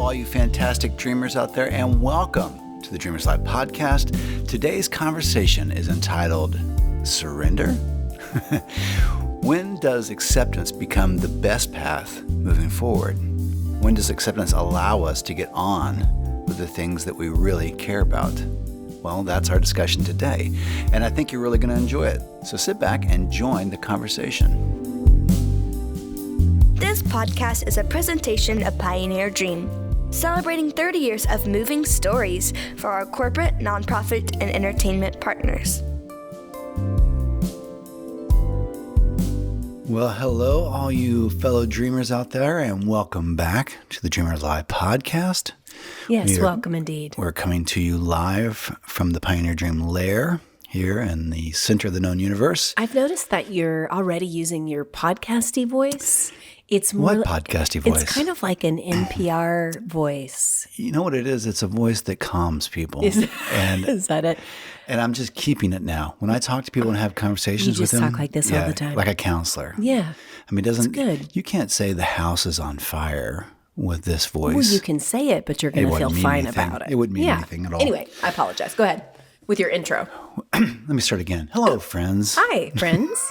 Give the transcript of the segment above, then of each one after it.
all you fantastic dreamers out there, and welcome to the Dreamers Live podcast. Today's conversation is entitled Surrender? When does acceptance become the best path moving forward? When does acceptance allow us to get on with the things that we really care about? Well, that's our discussion today, and I think you're really going to enjoy it. So sit back and join the conversation. This podcast is a presentation of Pioneer Dream, celebrating 30 years of moving stories for our corporate, nonprofit, and entertainment partners. Well, hello, all you fellow dreamers out there, and welcome back to the Dreamers Live podcast. Yes, welcome indeed. We're coming to you live from the Pioneer Dream Lair here in the center of the known universe. I've noticed that you're already using your podcasty voice. It's more What podcasty voice? It's kind of like an NPR voice. You know what it is? It's a voice that calms people. Is and that it? And I'm just keeping it now. When I talk to people and have conversations with them, talk like this all the time. Like a counselor. Yeah. I mean, It's good. You can't say the house is on fire with this voice. Well, you can say it, but you're going to feel fine about it. It wouldn't mean anything at all. Anyway, I apologize. Go ahead with your intro. Let me start again. Hello, friends. Hi, friends.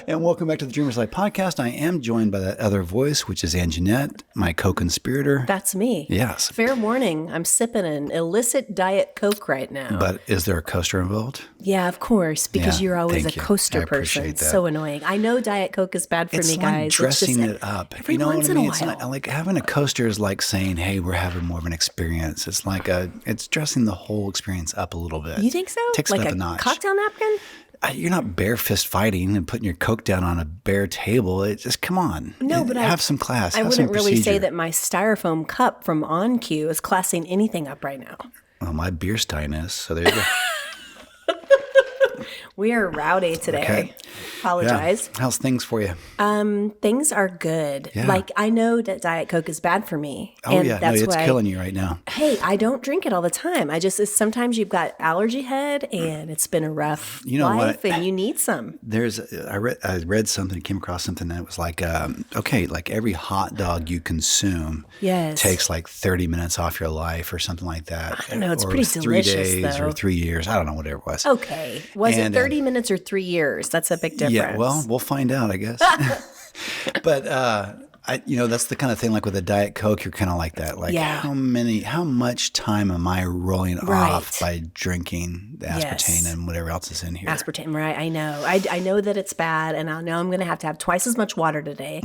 And welcome back to the Dreamers Life podcast. I am joined by that other voice, which is Anjanette, my co-conspirator. That's me. Yes. Fair warning. I'm sipping an illicit Diet Coke right now. But is there a coaster involved? Yeah, of course, because Yeah, you're always a thank you. coaster I appreciate person. that. So annoying. I know Diet Coke is bad for It's me, like guys. dressing it's just it up. Every You know once what I in mean? a It's while. like having a coaster is like saying, hey, we're having more of an experience. It's like it's dressing the whole experience up a little bit. You think so? Takes like it up a notch. Cocktail napkin? You're not bare fist fighting and putting your Coke down on a bare table. It just, come on. No, but have some class. I have some wouldn't really say procedure. that my styrofoam cup from OnCue is classing anything up right now. Well, my beer stein is, so there you go. We are rowdy today. Okay. Apologize. Yeah. How's things for you? Things are good. Yeah. Like, I know that Diet Coke is bad for me. Oh, and yeah. No, that's it's why killing you right now. Hey, I don't drink it all the time. Sometimes you've got allergy head and it's been a rough life and you need some. I read something, came across something that was like, like every hot dog you consume takes like 30 minutes off your life or something like that. I don't know. It's or pretty it was delicious, 3 days though. or 3 years. I don't know, whatever it was. Okay. Was it And, 30 minutes or 3 years? That's a big difference. Yeah, well, we'll find out, I guess. But that's the kind of thing. Like with a Diet Coke, you're kind of like that. Like, how much time am I rolling off by drinking the aspartame and whatever else is in here? Aspartame, right? I know. I know that it's bad, and I know I'm going to have twice as much water today.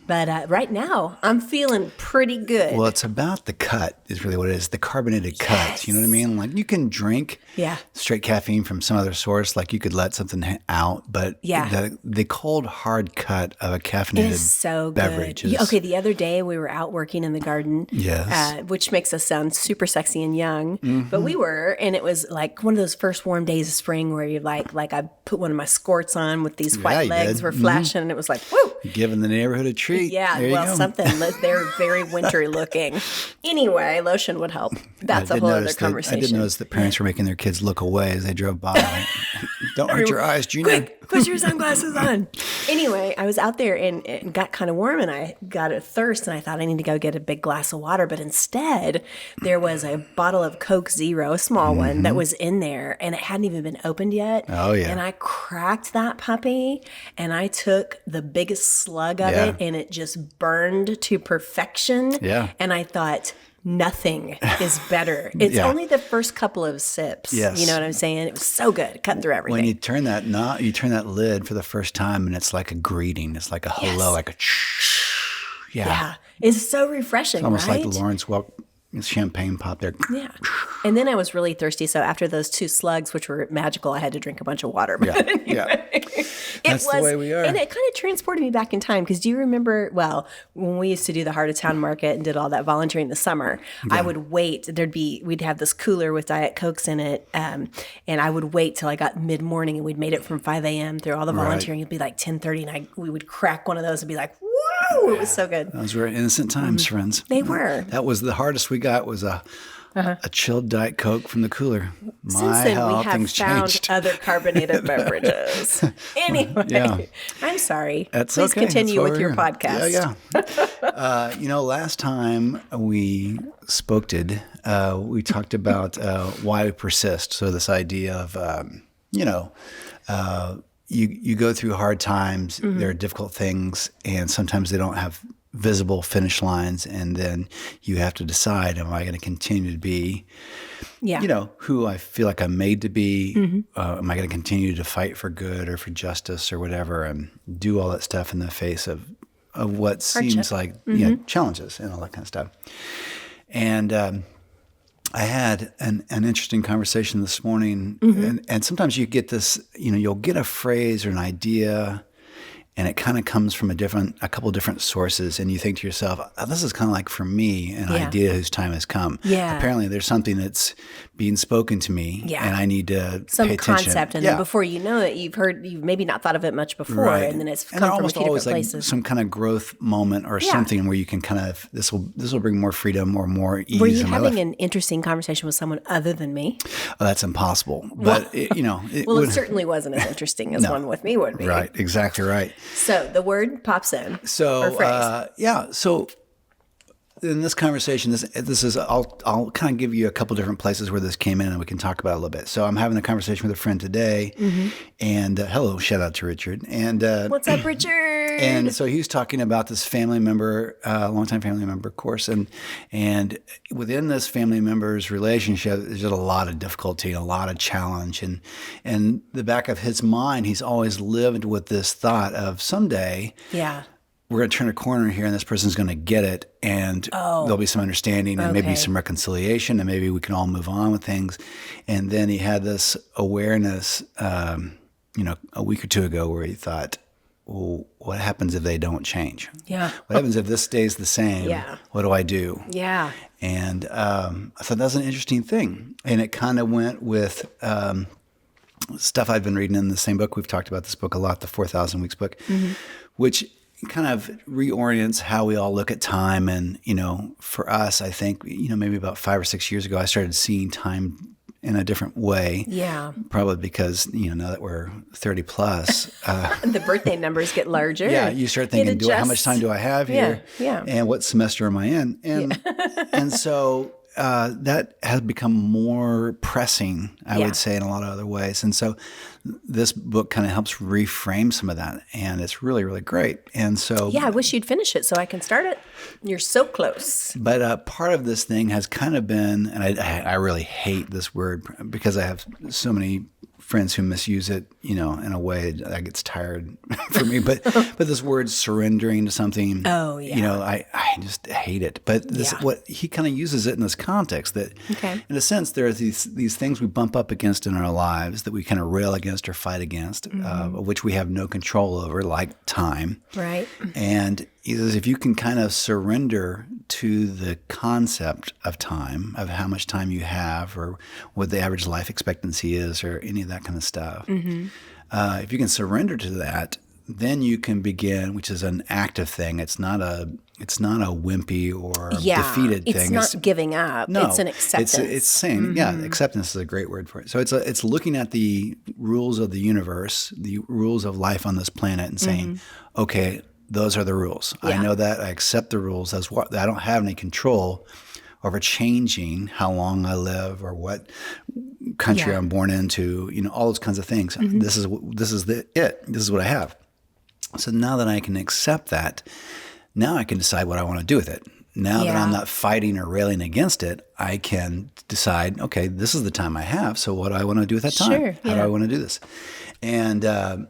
But right now, I'm feeling pretty good. Well, it's about the cut is really what it is. The carbonated cut. You know what I mean? Like you can drink straight caffeine from some other source. Like you could let something out, but the cold, hard cut of a caffeinated beverage is... Okay, the other day we were out working in the garden, which makes us sound super sexy and young. Mm-hmm. But we were, and it was like one of those first warm days of spring where you like I put one of my skirts on with these white legs were flashing, and it was like, woo! Giving the neighborhood a treat. Yeah, something. They're very wintry looking. Anyway, lotion would help. That's a whole other conversation. I did notice that parents were making their kids look away as they drove by. Like, don't hurt your eyes, Junior. Quick, put your sunglasses on. Anyway, I was out there and it got kind of warm and I got a thirst and I thought I need to go get a big glass of water. But instead, there was a bottle of Coke Zero, a small one, that was in there and it hadn't even been opened yet. Oh, yeah. And I cracked that puppy and I took the biggest slug of it and it just burned to perfection. Yeah. And I thought, nothing is better. It's only the first couple of sips. Yes. You know what I'm saying? It was so good, cutting through everything. When you turn that lid for the first time, and it's like a greeting. It's like a hello, like a yeah. It's so refreshing, It's almost right? like the Lawrence Welk champagne pop there. Yeah. And then I was really thirsty. So after those 2 slugs, which were magical, I had to drink a bunch of water. But That's the way we are. And it kind of transported me back in time. Because do you remember, when we used to do the Heart of Town Market and did all that volunteering in the summer, I would wait. We'd have this cooler with Diet Cokes in it. And I would wait till I got mid-morning and we'd made it from 5 a.m. through all the volunteering. It'd be like 10:30 and we would crack one of those and be like, woo! It was so good. Those were innocent times, friends. They were. That was the hardest we got was a a chilled Diet Coke from the cooler. Since then, how we have things found changed. other carbonated beverages. Anyway, Yeah. I'm sorry. That's Please okay. continue That's with why your we're here. podcast. Yeah. Last time we spoke, we talked about why we persist. So this idea of, you go through hard times, there are difficult things, and sometimes they don't have visible finish lines, and then you have to decide, am I going to continue to be, who I feel like I'm made to be? Am I going to continue to fight for good or for justice or whatever, and do all that stuff in the face of what seems like challenges and all that kind of stuff? And I had an interesting conversation this morning, and sometimes you get this, you'll get a phrase or an idea, and it kind of comes from a couple different sources, and you think to yourself, oh, this is kind of like for me, an idea whose time has come. Yeah. Apparently there's something that's being spoken to me, and I need to Some pay attention. concept, and then before you know it, you've maybe not thought of it much before, and then it's come from a almost few always different like places. some kind of growth moment or something where you can kind of this will bring more freedom or more ease. Were you in my having life. an interesting conversation with someone other than me? Oh, that's impossible. But it Well, would, it certainly wasn't as interesting as one with me would be. right, exactly right. So the word pops in. So or phrase. So in this conversation, this is I'll kind of give you a couple different places where this came in, and we can talk about it a little bit. So I'm having a conversation with a friend today, and hello, shout out to Richard. And What's up, Richard? And so he was talking about this family member, longtime family member, of course, and within this family member's relationship, there's just a lot of difficulty, a lot of challenge, and the back of his mind, he's always lived with this thought of someday, we're going to turn a corner here, and this person's going to get it, and there'll be some understanding, and maybe some reconciliation, and maybe we can all move on with things. And then he had this awareness, a week or two ago, where he thought, well, what happens if they don't change? Yeah. What happens if this stays the same? Yeah. What do I do? Yeah. And I thought that was an interesting thing. And it kind of went with stuff I've been reading in the same book. We've talked about this book a lot, the 4,000 Weeks book, which kind of reorients how we all look at time. And, for us, I think, maybe about 5 or 6 years ago, I started seeing time in a different way. Yeah. Probably because, now that we're 30 plus. The birthday numbers get larger. Yeah, you start thinking, how much time do I have here? Yeah. And what semester am I in? And and so that has become more pressing, I would say, in a lot of other ways. And so this book kind of helps reframe some of that, and it's really, really great. And so I wish you'd finish it so I can start it. You're so close. But part of this thing has kind of been, and I really hate this word because I have so many friends who misuse it, in a way that gets tired for me. But this word surrendering to something, I just hate it. But what he kind of uses it in this context that, in a sense, there are these things we bump up against in our lives that we kind of rail against or fight against, of which we have no control over, like time. Right. And he says, if you can kind of surrender to the concept of time, of how much time you have or what the average life expectancy is or any of that kind of stuff, if you can surrender to that, then you can begin, which is an active thing. It's not a wimpy or defeated thing. It's not giving up. No, it's an acceptance. It's saying, acceptance is a great word for it. So it's looking at the rules of the universe, the rules of life on this planet, and saying, okay, those are the rules. I know that. I accept the rules as what I don't have any control over changing how long I live or what country I'm born into. All those kinds of things. This is it. This is what I have. So now that I can accept that, now I can decide what I want to do with it. Now that I'm not fighting or railing against it, I can decide, okay, this is the time I have. So what do I want to do with that time? Sure, How do I want to do this? And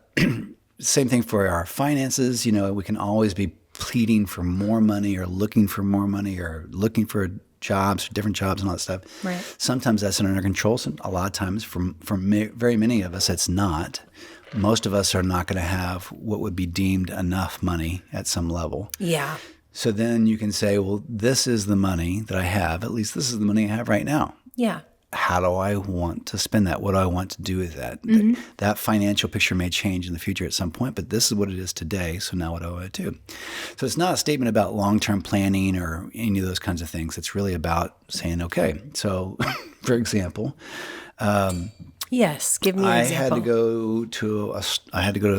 same thing for our finances. We can always be pleading for more money or looking for more money or looking for jobs, different jobs and all that stuff. Right. Sometimes that's under control. A lot of times for very many of us, it's not. Most of us are not going to have what would be deemed enough money at some level. Yeah. So then you can say, well, this is the money that I have. At least this is the money I have right now. Yeah. how do I want to spend that? What do I want to do with that? That financial picture may change in the future at some point, but this is what it is today. So now what do I do? So it's not a statement about long-term planning or any of those kinds of things. It's really about saying, okay, so for example, Yes, give me an I example. had to go to a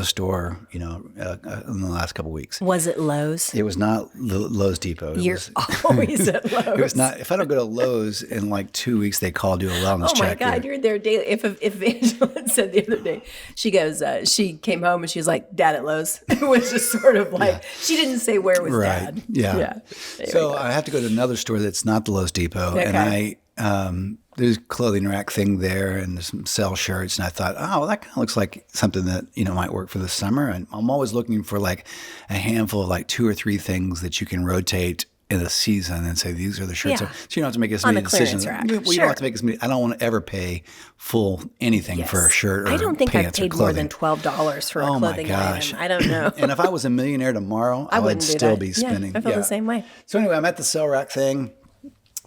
store, in the last couple of weeks. Was it Lowe's? It was not Lowe's Depot. You're always at Lowe's. It was not. If I don't go to Lowe's in like 2 weeks, they call do a wellness Oh my check. God, you're there daily. If Angela said the other day, she goes, she came home and she was like, "Dad at Lowe's." It was just sort of like she didn't say where was Right. Dad. Yeah. There we So go. I have to go to another store that's not the Lowe's Depot, and Okay. there's a clothing rack thing there and some sell shirts, and I thought, oh, well, that kind of looks like something that might work for the summer. And I'm always looking for like a handful of like 2 or 3 things that you can rotate in a season and say these are the shirts. Yeah. So you don't have to make as On many the clearance decisions. rack. Well, you Sure. don't have to make as many. I don't want to ever pay full anything for a shirt. Or I don't think I've pants or paid more clothing. than $12 for a Oh my clothing gosh! item. I don't know. And if I was a millionaire tomorrow, I would wouldn't do still that. be Yeah, spending. I feel the same way. So anyway, I'm at the sell rack thing.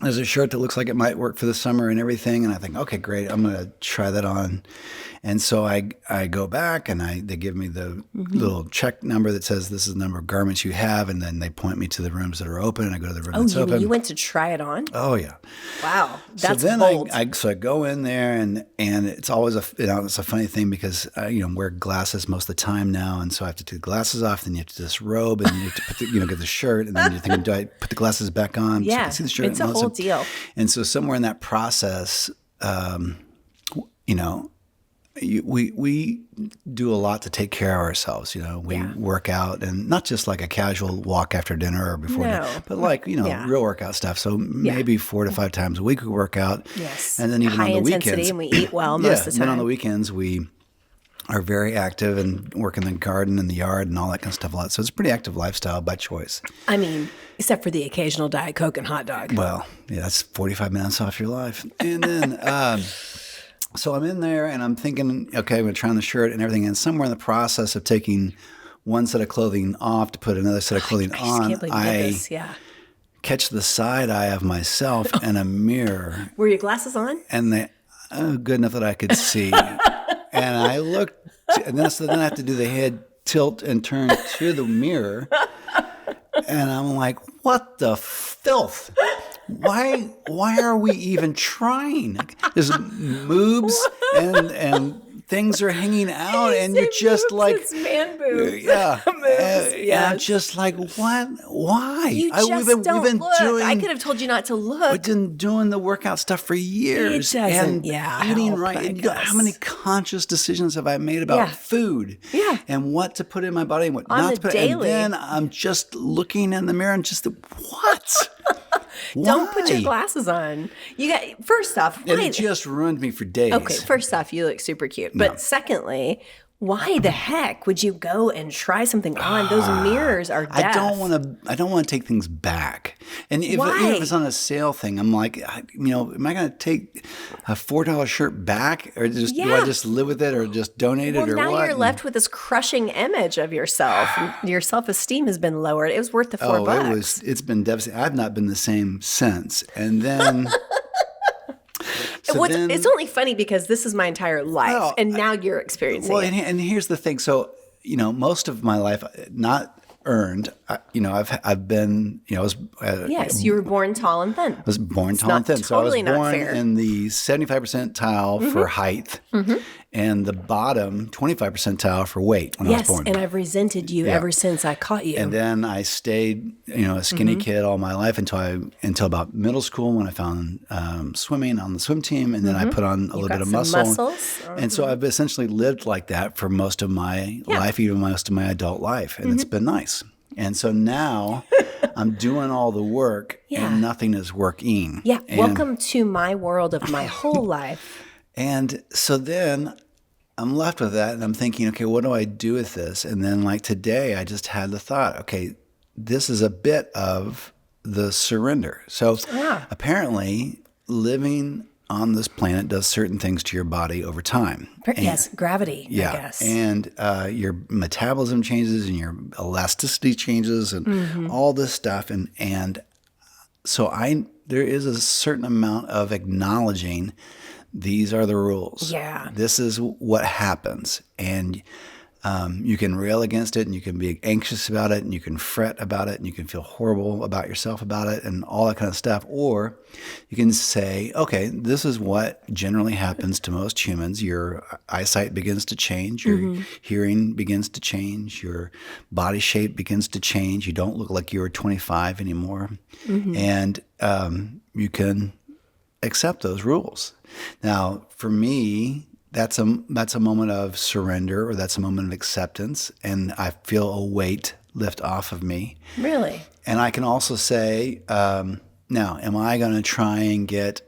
There's a shirt that looks like it might work for the summer and everything, and I think, okay, great, I'm going to try that on. And so I go back and they give me the little check number that says this is the number of garments you have, and then they point me to the rooms that are open, and I go to the room Oh, that's open. you went to try it on? Oh yeah. Wow, that's so then bold. I go in there and it's always it's a funny thing because I wear glasses most of the time now, and so I have to take the glasses off, then you have to disrobe, and you have to put get the shirt, and then you're thinking, do I put the glasses back on so I Yeah, can see the shirt? it's a And all whole that deal. stuff. And so somewhere in that process, we do a lot to take care of ourselves. We work out, and not just like a casual walk after dinner or before No. dinner, but like real workout stuff. So maybe 4 to 5 times a week we work out. Yes. And then even High on the intensity, weekends, and we eat well most of the and then on time. the weekends we are very active and work in the garden and the yard and all that kind of stuff a lot. So it's a pretty active lifestyle by choice. I mean, except for the occasional Diet Coke and hot dog. Well, yeah, that's 45 minutes off your life. And then, so I'm in there and I'm thinking, okay, I'm going to try on the shirt and everything. And somewhere in the process of taking one set of clothing off to put another set of clothing I on, can't believe you did this. Yeah. catch the side eye of myself in a mirror. Were your glasses on? And they good enough that I could see. And I looked, and then I have to do the head tilt and turn to the mirror. And I'm like, what the filth? Why are we even trying? There's moobs and things are hanging out, and you're just like, it's man boobs. yeah, Moves, and yes. I'm just like, what? Why? You just don't look. I could have told you not to look. We've been doing the workout stuff for years. It doesn't, and yeah, eating help, right. I And how many conscious decisions have I made about Yeah. food? Yeah. And what to put in my body and what On not the to put. daily. And then I'm just looking in the mirror and just what? Don't put your Why? glasses on. You got first off, And why? it just ruined me for days. Okay, first off, you look super cute. But secondly, why the heck would you go and try something on? Those mirrors are death. I don't want to take things back. And even Why? if it's on a sale thing, I'm like, am I going to take a $4 shirt back, or do I Yeah. just live with it, or just donate Well, it, or now what? you're left with this crushing image of yourself. Your self-esteem has been lowered. It was worth the $4. It's been devastating. I've not been the same since. And then, It's only funny because this is my entire life, Well, and now you're experiencing well, it. and here's the thing. So, most of my life, not earned. I've been, I was. Yes, you were born tall and thin. I was born tall and not thin. So I was totally not born fair. in the 75 percentile for height, and the bottom 25 percentile for weight when I was Yes, born. and I've resented you ever since I caught you. And then I stayed, a skinny kid all my life until about middle school when I found swimming on the swim team, and then I put on a little got bit of some muscle. muscles. And so I've essentially lived like that for most of my life, even most of my adult life, and it's been nice. And so now I'm doing all the work, and nothing is working. Yeah, And- welcome to my world of my whole life. And so then I'm left with that, and I'm thinking, okay, what do I do with this? And then, like today, I just had the thought, okay, this is a bit of the surrender. So apparently, living on this planet does certain things to your body over time. Yes, gravity, I guess. And your metabolism changes, and your elasticity changes, and all this stuff. And so I there is a certain amount of acknowledging these are the rules. Yeah. This is what happens. And you can rail against it, and you can be anxious about it, and you can fret about it, and you can feel horrible about yourself about it, and all that kind of stuff. Or you can say, okay, this is what generally happens to most humans. Your eyesight begins to change. Your hearing begins to change. Your body shape begins to change. You don't look like you were 25 anymore. And you can accept those rules. Now, for me, that's a moment of surrender, or that's a moment of acceptance, and I feel a weight lift off of me. Really? And I can also say, now, am I going to try and get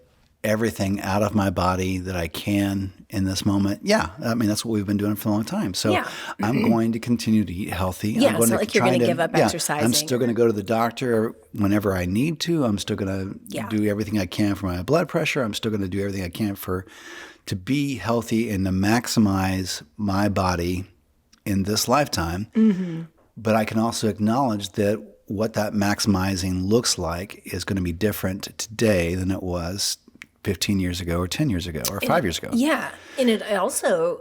everything out of my body that I can in this moment? Yeah. I mean, that's what we've been doing for a long time. So I'm going to continue to eat healthy. Yeah, I'm going it's not like you're going to give up exercising. I'm still going to go to the doctor whenever I need to. I'm still going to do everything I can for my blood pressure. I'm still going to do everything I can to be healthy and to maximize my body in this lifetime. But I can also acknowledge that what that maximizing looks like is going to be different today than it was 15 years ago or 10 years ago or 5 years ago. Yeah. And it also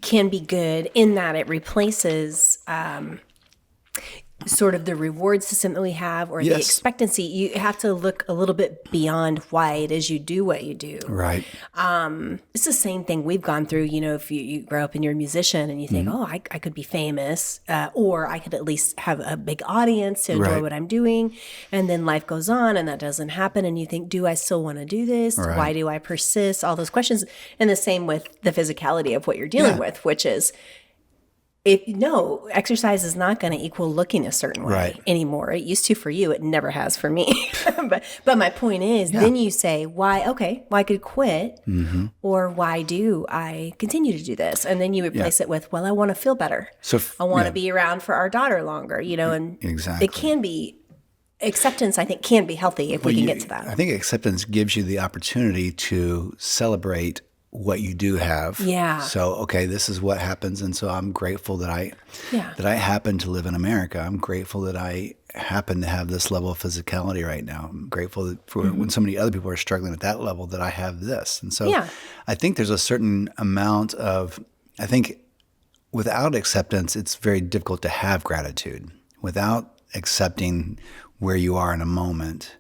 can be good in that it replaces sort of the reward system that we have, or the expectancy. You have to look a little bit beyond why it is you do what you do. Right. It's the same thing we've gone through. You know, if you grow up and you're a musician and you think, oh, I could be famous, or I could at least have a big audience to enjoy what I'm doing. And then life goes on and that doesn't happen. And you think, do I still want to do this? Right. Why do I persist? All those questions. And the same with the physicality of what you're dealing with, which is, exercise is not going to equal looking a certain way anymore. It used to for you. It never has for me. but my point is, then you say, why? Okay, well, I could quit, or why do I continue to do this? And then you replace it with, well, I want to feel better. So I want to be around for our daughter longer. You know, and it can be acceptance. I think can be healthy if we can get to that. I think acceptance gives you the opportunity to celebrate what you do have. Yeah. So, okay, this is what happens. And so I'm grateful that I happen to live in America. I'm grateful that I happen to have this level of physicality right now. I'm grateful that for when so many other people are struggling at that level, that I have this. And so I think there's a certain amount of, I think without acceptance, it's very difficult to have gratitude. Without accepting where you are in a moment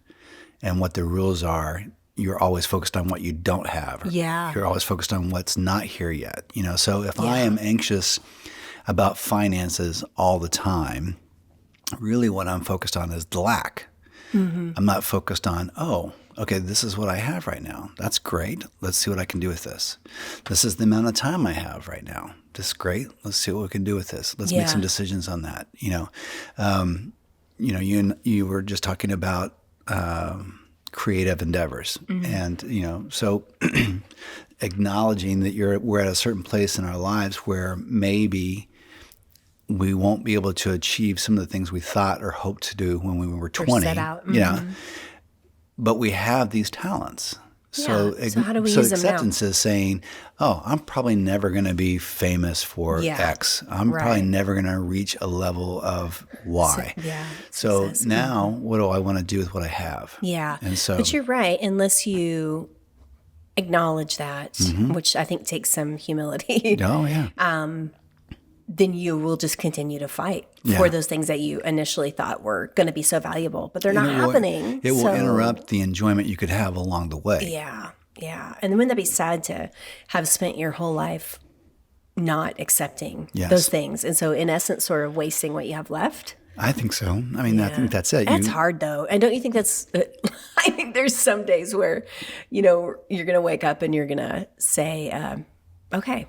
and what the rules are, you're always focused on what you don't have. Yeah. You're always focused on what's not here yet. You know, so if I am anxious about finances all the time, really what I'm focused on is the lack. I'm not focused on, oh, okay, this is what I have right now. That's great. Let's see what I can do with this. This is the amount of time I have right now. This is great. Let's see what we can do with this. Let's make some decisions on that. You know, you were just talking about creative endeavors. And, you know, so acknowledging that we're at a certain place in our lives where maybe we won't be able to achieve some of the things we thought or hoped to do when we were 20, set out. you know, but we have these talents. So, how do we use them now? Acceptance is saying, oh, I'm probably never going to be famous for X. I'm probably never going to reach a level of Y. So now what do I want to do with what I have? Yeah. And so, but you're right. Unless you acknowledge that, which I think takes some humility. Oh, yeah. Then you will just continue to fight for those things that you initially thought were going to be so valuable, but they're not happening. It will interrupt the enjoyment you could have along the way. Yeah, yeah. And wouldn't that be sad to have spent your whole life not accepting those things? And so in essence, sort of wasting what you have left? I think so. I mean, I think that's it. That's hard though. And don't you think that's, I think there's some days where, you know, you're going to wake up and you're going to say, okay,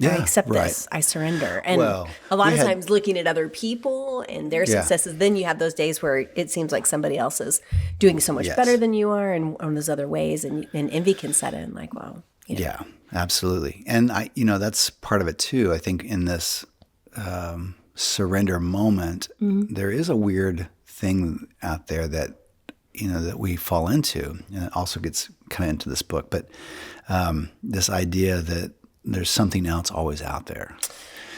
I accept this. I surrender. And a lot of times looking at other people and their successes, then you have those days where it seems like somebody else is doing so much better than you are and on those other ways. And envy can set in like, well, you know. Yeah, absolutely. And that's part of it too. I think in this surrender moment, there is a weird thing out there that, you know, that we fall into. And it also gets kind of into this book, but this idea that there's something else always out there.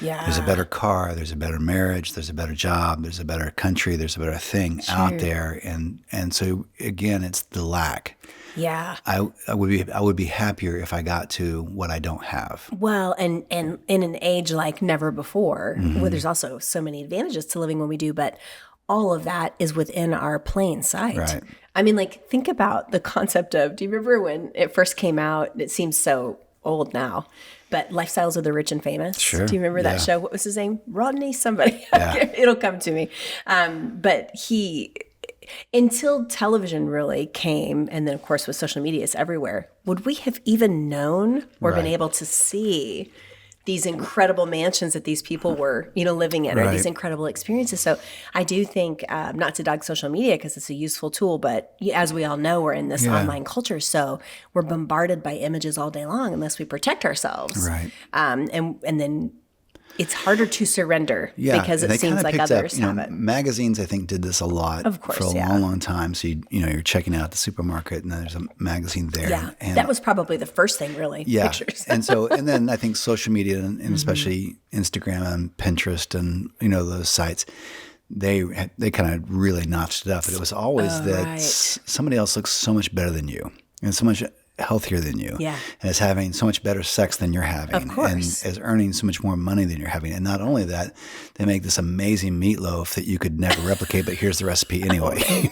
Yeah. There's a better car, there's a better marriage, there's a better job, there's a better country, there's a better thing out there. And so again, it's the lack. Yeah. I would be happier if I got to what I don't have. Well, and in an age like never before, Mm-hmm. where there's also so many advantages to living when we do, but all of that is within our plain sight. Right. I mean, like, think about the concept of, do you remember when it first came out? It seems so old now, but Lifestyles of the Rich and Famous. Sure. Do you remember that Yeah. show? What was his name? Rodney somebody. Yeah. It'll come to me. But until television really came, and then of course with social media, it's everywhere, would we have even known or been Right. able to see these incredible mansions that these people were, living in, or these Right. incredible experiences? So I do think, not to dog social media because it's a useful tool, but as we all know, we're in this Yeah. online culture, so we're bombarded by images all day long unless we protect ourselves. Right. And then it's harder to surrender Yeah, because and it they seems kinda like picked others up, have it. Magazines, I think, did this a lot Of course, for a yeah. long, long time. So you're checking out the supermarket, and then there's a magazine there. Yeah, and that was probably the first thing, really. yeah, Pictures. and then I think social media and Mm-hmm. especially Instagram and Pinterest and those sites, they kind of really notched it up. But it was always that right. somebody else looks so much better than you and so much healthier than you, Yeah. and is having so much better sex than you're having, Of course. and is earning so much more money than you're having. And not only that, they make this amazing meatloaf that you could never replicate, but here's the recipe anyway.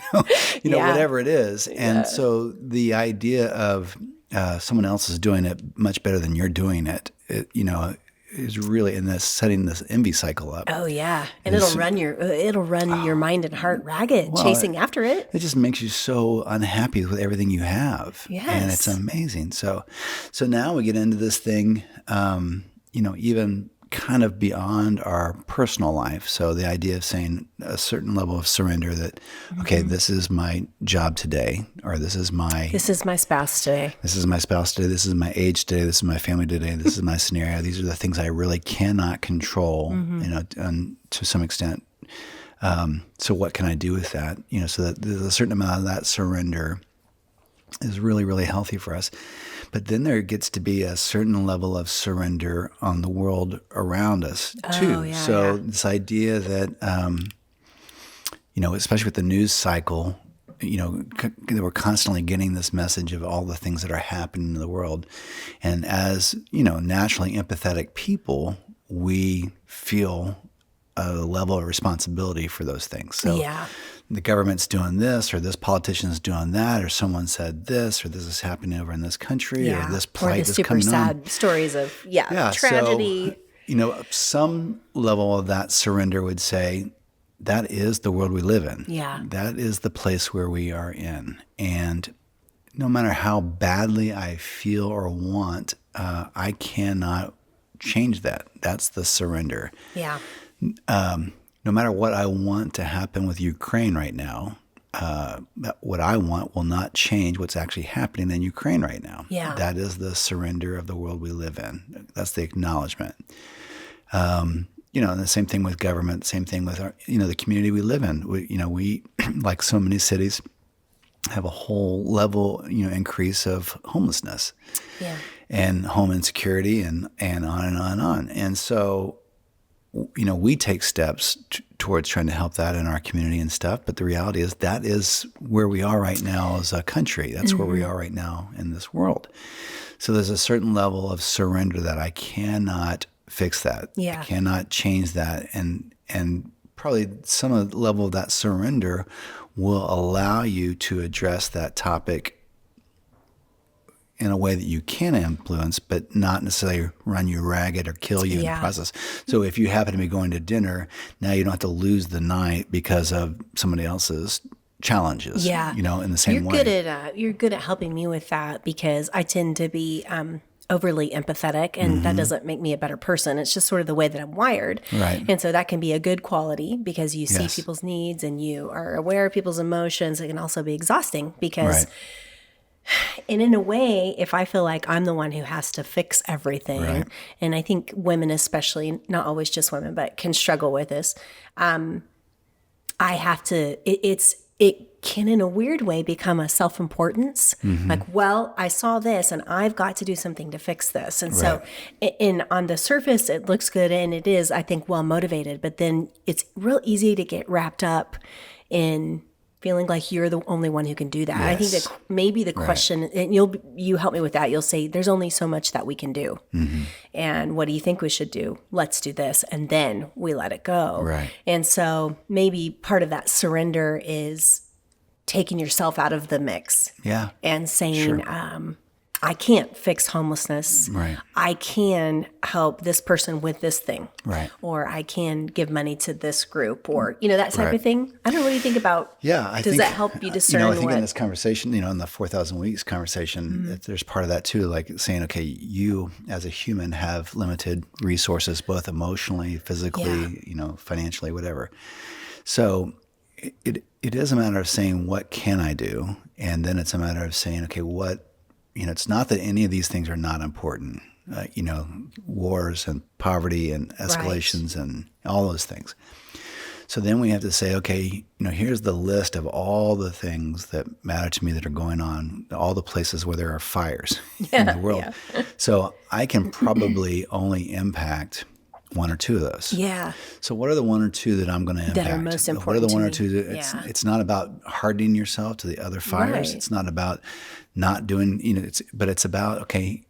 Yeah. Whatever it is. And so the idea of someone else is doing it much better than you're doing it, is really in this setting this envy cycle up. Oh yeah, and it'll run your mind and heart ragged, chasing after it. It just makes you so unhappy with everything you have. Yes. And it's amazing. So now we get into this thing, even kind of beyond our personal life. So the idea of saying a certain level of surrender that, okay, this is my job today, or this is my spouse today. This is my spouse today. This is my age today. This is my family today. This is my scenario. These are the things I really cannot control, and to some extent. So what can I do with that? So that there's a certain amount of that surrender is really, really healthy for us. But then there gets to be a certain level of surrender on the world around us too. Oh, yeah, so yeah. this idea that, especially with the news cycle, we're constantly getting this message of all the things that are happening in the world. And as, naturally empathetic people, we feel a level of responsibility for those things. So Yeah. the government's doing this, or this politician's doing that, or someone said this, or this is happening over in this country, or this plight the is super coming sad on. stories of So, tragedy. some level of that surrender would say that is the world we live in. Yeah. That is the place where we are in. And no matter how badly I feel or want, I cannot change that. That's the surrender. Yeah. No matter what I want to happen with Ukraine right now, what I want will not change what's actually happening in Ukraine right now. Yeah. That is the surrender of the world we live in. That's the acknowledgement. And the same thing with government, same thing with our, the community we live in. We like so many cities, have a whole level, increase of homelessness Yeah. and home insecurity and on and on and on. And so, we take steps towards trying to help that in our community and stuff. But the reality is that is where we are right now as a country. That's where we are right now in this world. So there's a certain level of surrender that I cannot fix that. Yeah. I cannot change that. And probably some of the level of that surrender will allow you to address that topic in a way that you can influence, but not necessarily run you ragged or kill you in the process. So if you happen to be going to dinner, now you don't have to lose the night because of somebody else's challenges. Yeah. In the same way. You're good at helping me with that, because I tend to be overly empathetic, and that doesn't make me a better person. It's just sort of the way that I'm wired. Right. And so that can be a good quality because you see Yes. people's needs and you are aware of people's emotions. It can also be exhausting because Right. and in a way, if I feel like I'm the one who has to fix everything, Right. and I think women especially, not always just women, but can struggle with this, I have to, it's it can, in a weird way, become a self-importance. Like, well, I saw this and I've got to do something to fix this. And so on the surface, it looks good and it is, I think, well motivated, but then it's real easy to get wrapped up in feeling like you're the only one who can do that. I think that maybe the question, and you help me with that, you'll say, there's only so much that we can do. And what do you think we should do? Let's do this. And then we let it go. Right. And so maybe part of that surrender is taking yourself out of the mix. Yeah. And saying, I can't fix homelessness. Right. I can help this person with this thing. Right. Or I can give money to this group, or, that type of thing. I don't know what you think about. Yeah. I Does think, that help you discern I think what? in this conversation, in the 4,000 weeks conversation, there's part of that too, like saying, okay, you as a human have limited resources, both emotionally, physically, financially, whatever. So it is a matter of saying, what can I do? And then it's a matter of saying, okay, it's not that any of these things are not important, wars and poverty and escalations and all those things. So then we have to say, okay, here's the list of all the things that matter to me that are going on, all the places where there are fires in the world. Yeah. So I can probably only impact one or two of those. Yeah. So what are the one or two that I'm going to impact? That are most important. What are the to one me? or two that it's not about hardening yourself to the other fires. Right. It's not about not doing, but it's about, okay,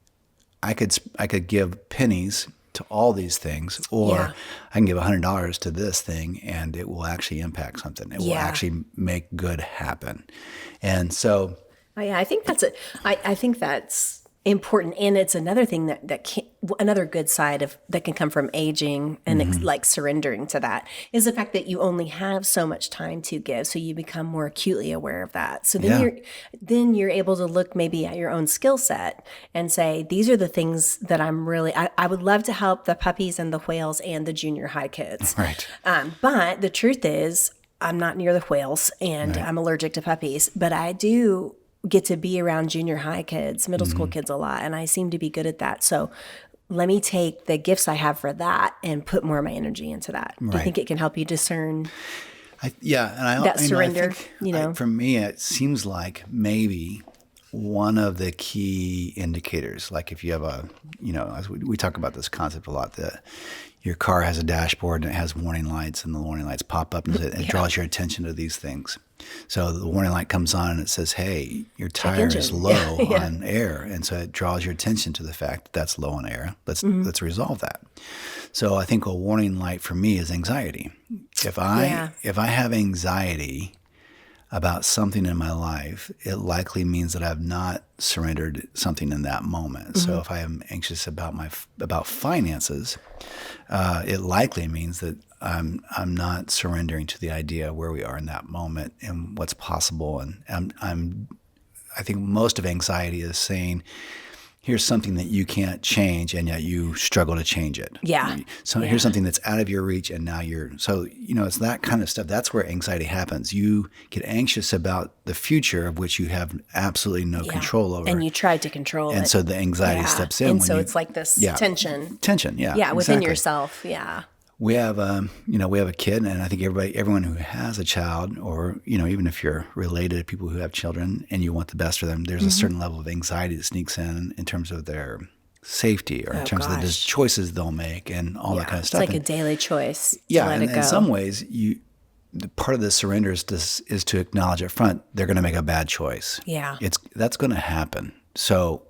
I could give pennies to all these things, or I can give $100 to this thing and it will actually impact something. It will actually make good happen. And so I think I think that's important, and it's another thing that can, another good side of that can come from aging and like surrendering to that is the fact that you only have so much time to give, so you become more acutely aware of that. So then you're able to look maybe at your own skill set and say, these are the things that I'm really I would love to help the puppies and the whales and the junior high kids. Right. But the truth is, I'm not near the whales and I'm allergic to puppies, but I do get to be around junior high kids, middle school kids a lot, and I seem to be good at that. So let me take the gifts I have for that and put more of my energy into that. Do you think it can help you discern that surrender? For me, it seems like maybe one of the key indicators, like if you have as we talk about this concept a lot, that your car has a dashboard and it has warning lights, and the warning lights pop up and it draws your attention to these things. So the warning light comes on and it says, hey, your tire is low on air. And so it draws your attention to the fact that that's low on air. Let's resolve that. So I think a warning light for me is anxiety. If I have anxiety about something in my life, it likely means that I've not surrendered something in that moment. So if I am anxious about finances, it likely means that I'm not surrendering to the idea of where we are in that moment and what's possible. And I think most of anxiety is saying, here's something that you can't change, and yet you struggle to change it. Yeah. So here's something that's out of your reach, and now it's that kind of stuff. That's where anxiety happens. You get anxious about the future, of which you have absolutely no control over. And you tried to control it. And so the anxiety steps in. And so it's like this tension. Tension, yeah. Yeah, within exactly. yourself, yeah. We have a kid, and I think everyone who has a child, or even if you're related to people who have children and you want the best for them, there's a certain level of anxiety that sneaks in terms of their safety, or in terms of the choices they'll make and all that kind of stuff. It's like a daily choice. Yeah, and in some ways, part of the surrender is to acknowledge up front they're going to make a bad choice. Yeah, that's going to happen. So.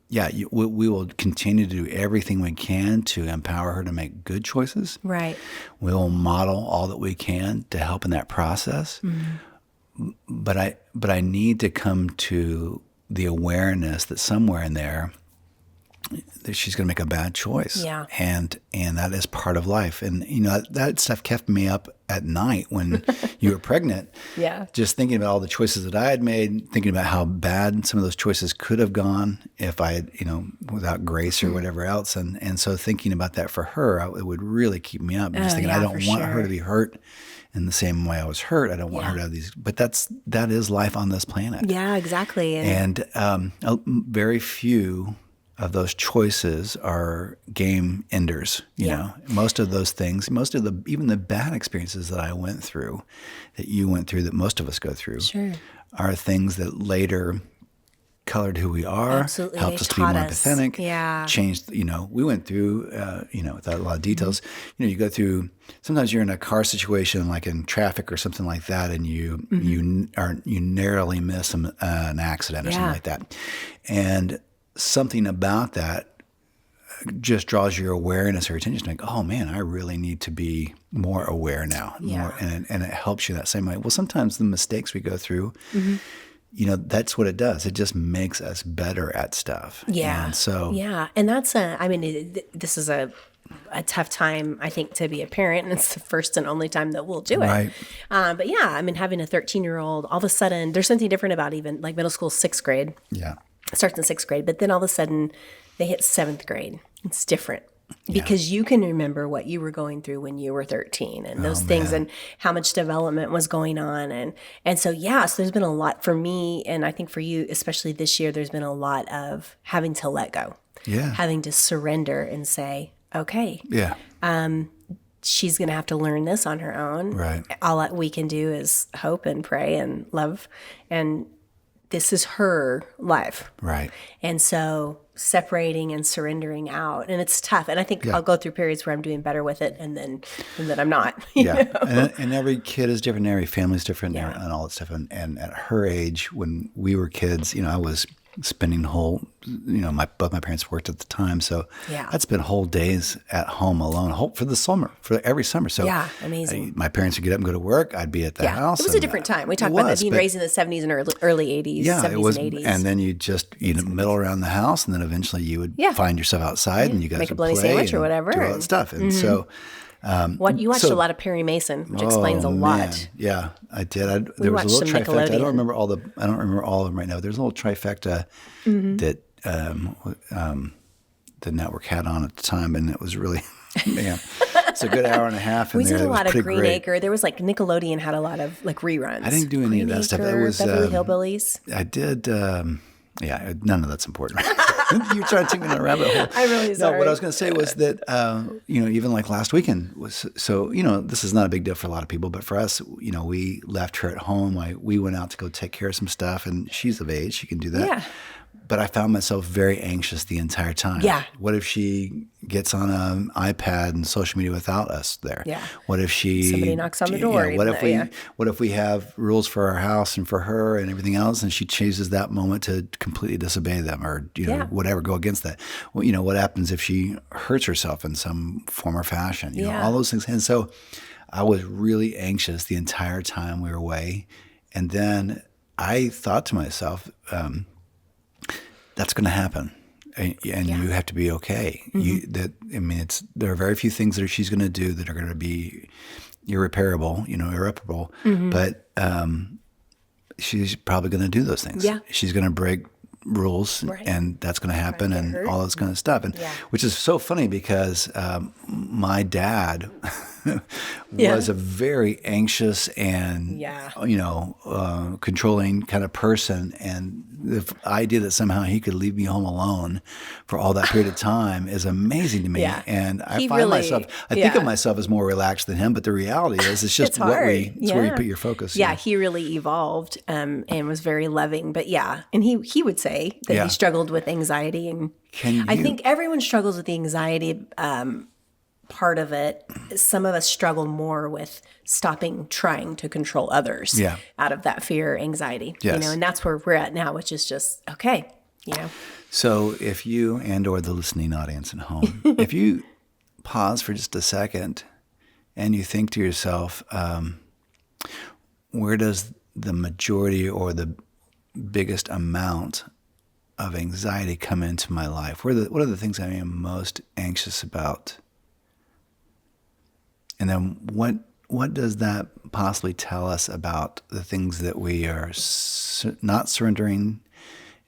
We will continue to do everything we can to empower her to make good choices. Right. We will model all that we can to help in that process. But I need to come to the awareness that somewhere in there that she's going to make a bad choice. Yeah. And that is part of life. And that stuff kept me up at night when you were pregnant. Yeah. Just thinking about all the choices that I had made, thinking about how bad some of those choices could have gone if I had, without grace or whatever else. And so thinking about that for her, it would really keep me up. Just thinking, I don't want her to be hurt in the same way I was hurt. I don't want her to have these, but that is life on this planet. Yeah, exactly. And very few of those choices are game enders. You know, most of those things, even the bad experiences that I went through, that you went through, that most of us go through, are things that later colored who we are, Absolutely. helped They us to be more taught us. empathetic, Yeah. changed, we went through, without a lot of details, you go through, sometimes you're in a car situation, like in traffic or something like that, and you narrowly miss an accident or something like that. And something about that just draws your awareness or attention, like, oh man, I really need to be more aware now. More, and it helps you that same way. Well, sometimes the mistakes we go through, that's what it does. It just makes us better at stuff. Yeah. And so, And that's this is a tough time, I think, to be a parent, and it's the first and only time that we'll do it. Right. But having a 13-year-old, all of a sudden, there's something different about even like middle school, 6th grade. Yeah. It starts in 6th grade, but then all of a sudden they hit 7th grade. It's different because you can remember what you were going through when you were 13 and those things and how much development was going on. And so there's been a lot for me, and I think for you, especially this year, there's been a lot of having to let go, having to surrender and say, okay, she's going to have to learn this on her own. Right. All that we can do is hope and pray and love, and this is her life. Right. And so separating and surrendering out, and it's tough. And I think I'll go through periods where I'm doing better with it, and then I'm not. you know? And every kid is different, every family's different, and all that stuff. And at her age, when we were kids, I was spending whole, both my parents worked at the time, so I'd spend whole days at home alone, for the summer, for every summer. So amazing. My parents would get up and go to work. I'd be at the house. It was a different time. We talked about that being raised in the 70s and early 80s, 70s it was, and 80s. and then you just middle around the house, and then eventually you would find yourself outside, and you guys make a would bloody play sandwich or and whatever. do all that stuff. And so. You watched a lot of Perry Mason, which explains a lot. Man. Yeah, I did. There was a little trifecta. I don't remember all of them right now. There's a little trifecta that the network had on at the time, and it was really, it's a good hour and a half. We did a lot of Green Acre. There was Nickelodeon had a lot of reruns. I didn't do any of that stuff. It was Beverly Hillbillies. I did. None of that's important. You're trying to take me down a rabbit hole. I'm really sorry. No, what I was going to say was that, even like last weekend was, so, this is not a big deal for a lot of people, but for us, we left her at home. We went out to go take care of some stuff, and she's of age. She can do that. Yeah. But I found myself very anxious the entire time. Yeah. What if she gets on an iPad and social media without us there? Yeah. What if somebody knocks on the door? What if we have rules for our house and for her and everything else, and she chooses that moment to completely disobey them, or whatever, go against that? Well, what happens if she hurts herself in some form or fashion? All those things. And so I was really anxious the entire time we were away, and then I thought to myself, that's going to happen, and you have to be okay. There are very few things that she's going to do that are going to be irreparable, irreparable. But she's probably going to do those things. Yeah. She's going to break rules, and that's going to happen, and all this kind of stuff. And which is so funny because my dad was a very anxious and controlling kind of person, and the idea that somehow he could leave me home alone for all that period of time is amazing to me. And I think of myself as more relaxed than him, but the reality is it's just where you put your focus. He really evolved and was very loving. But and he would say that he struggled with anxiety, and I think everyone struggles with the anxiety part of it. Some of us struggle more with stopping trying to control others out of that fear, anxiety, and that's where we're at now, which is just, okay, So if you or the listening audience at home, if you pause for just a second and you think to yourself, where does the majority or the biggest amount of anxiety come into my life? What are the things I am most anxious about? And then what does that possibly tell us about the things that we are not surrendering,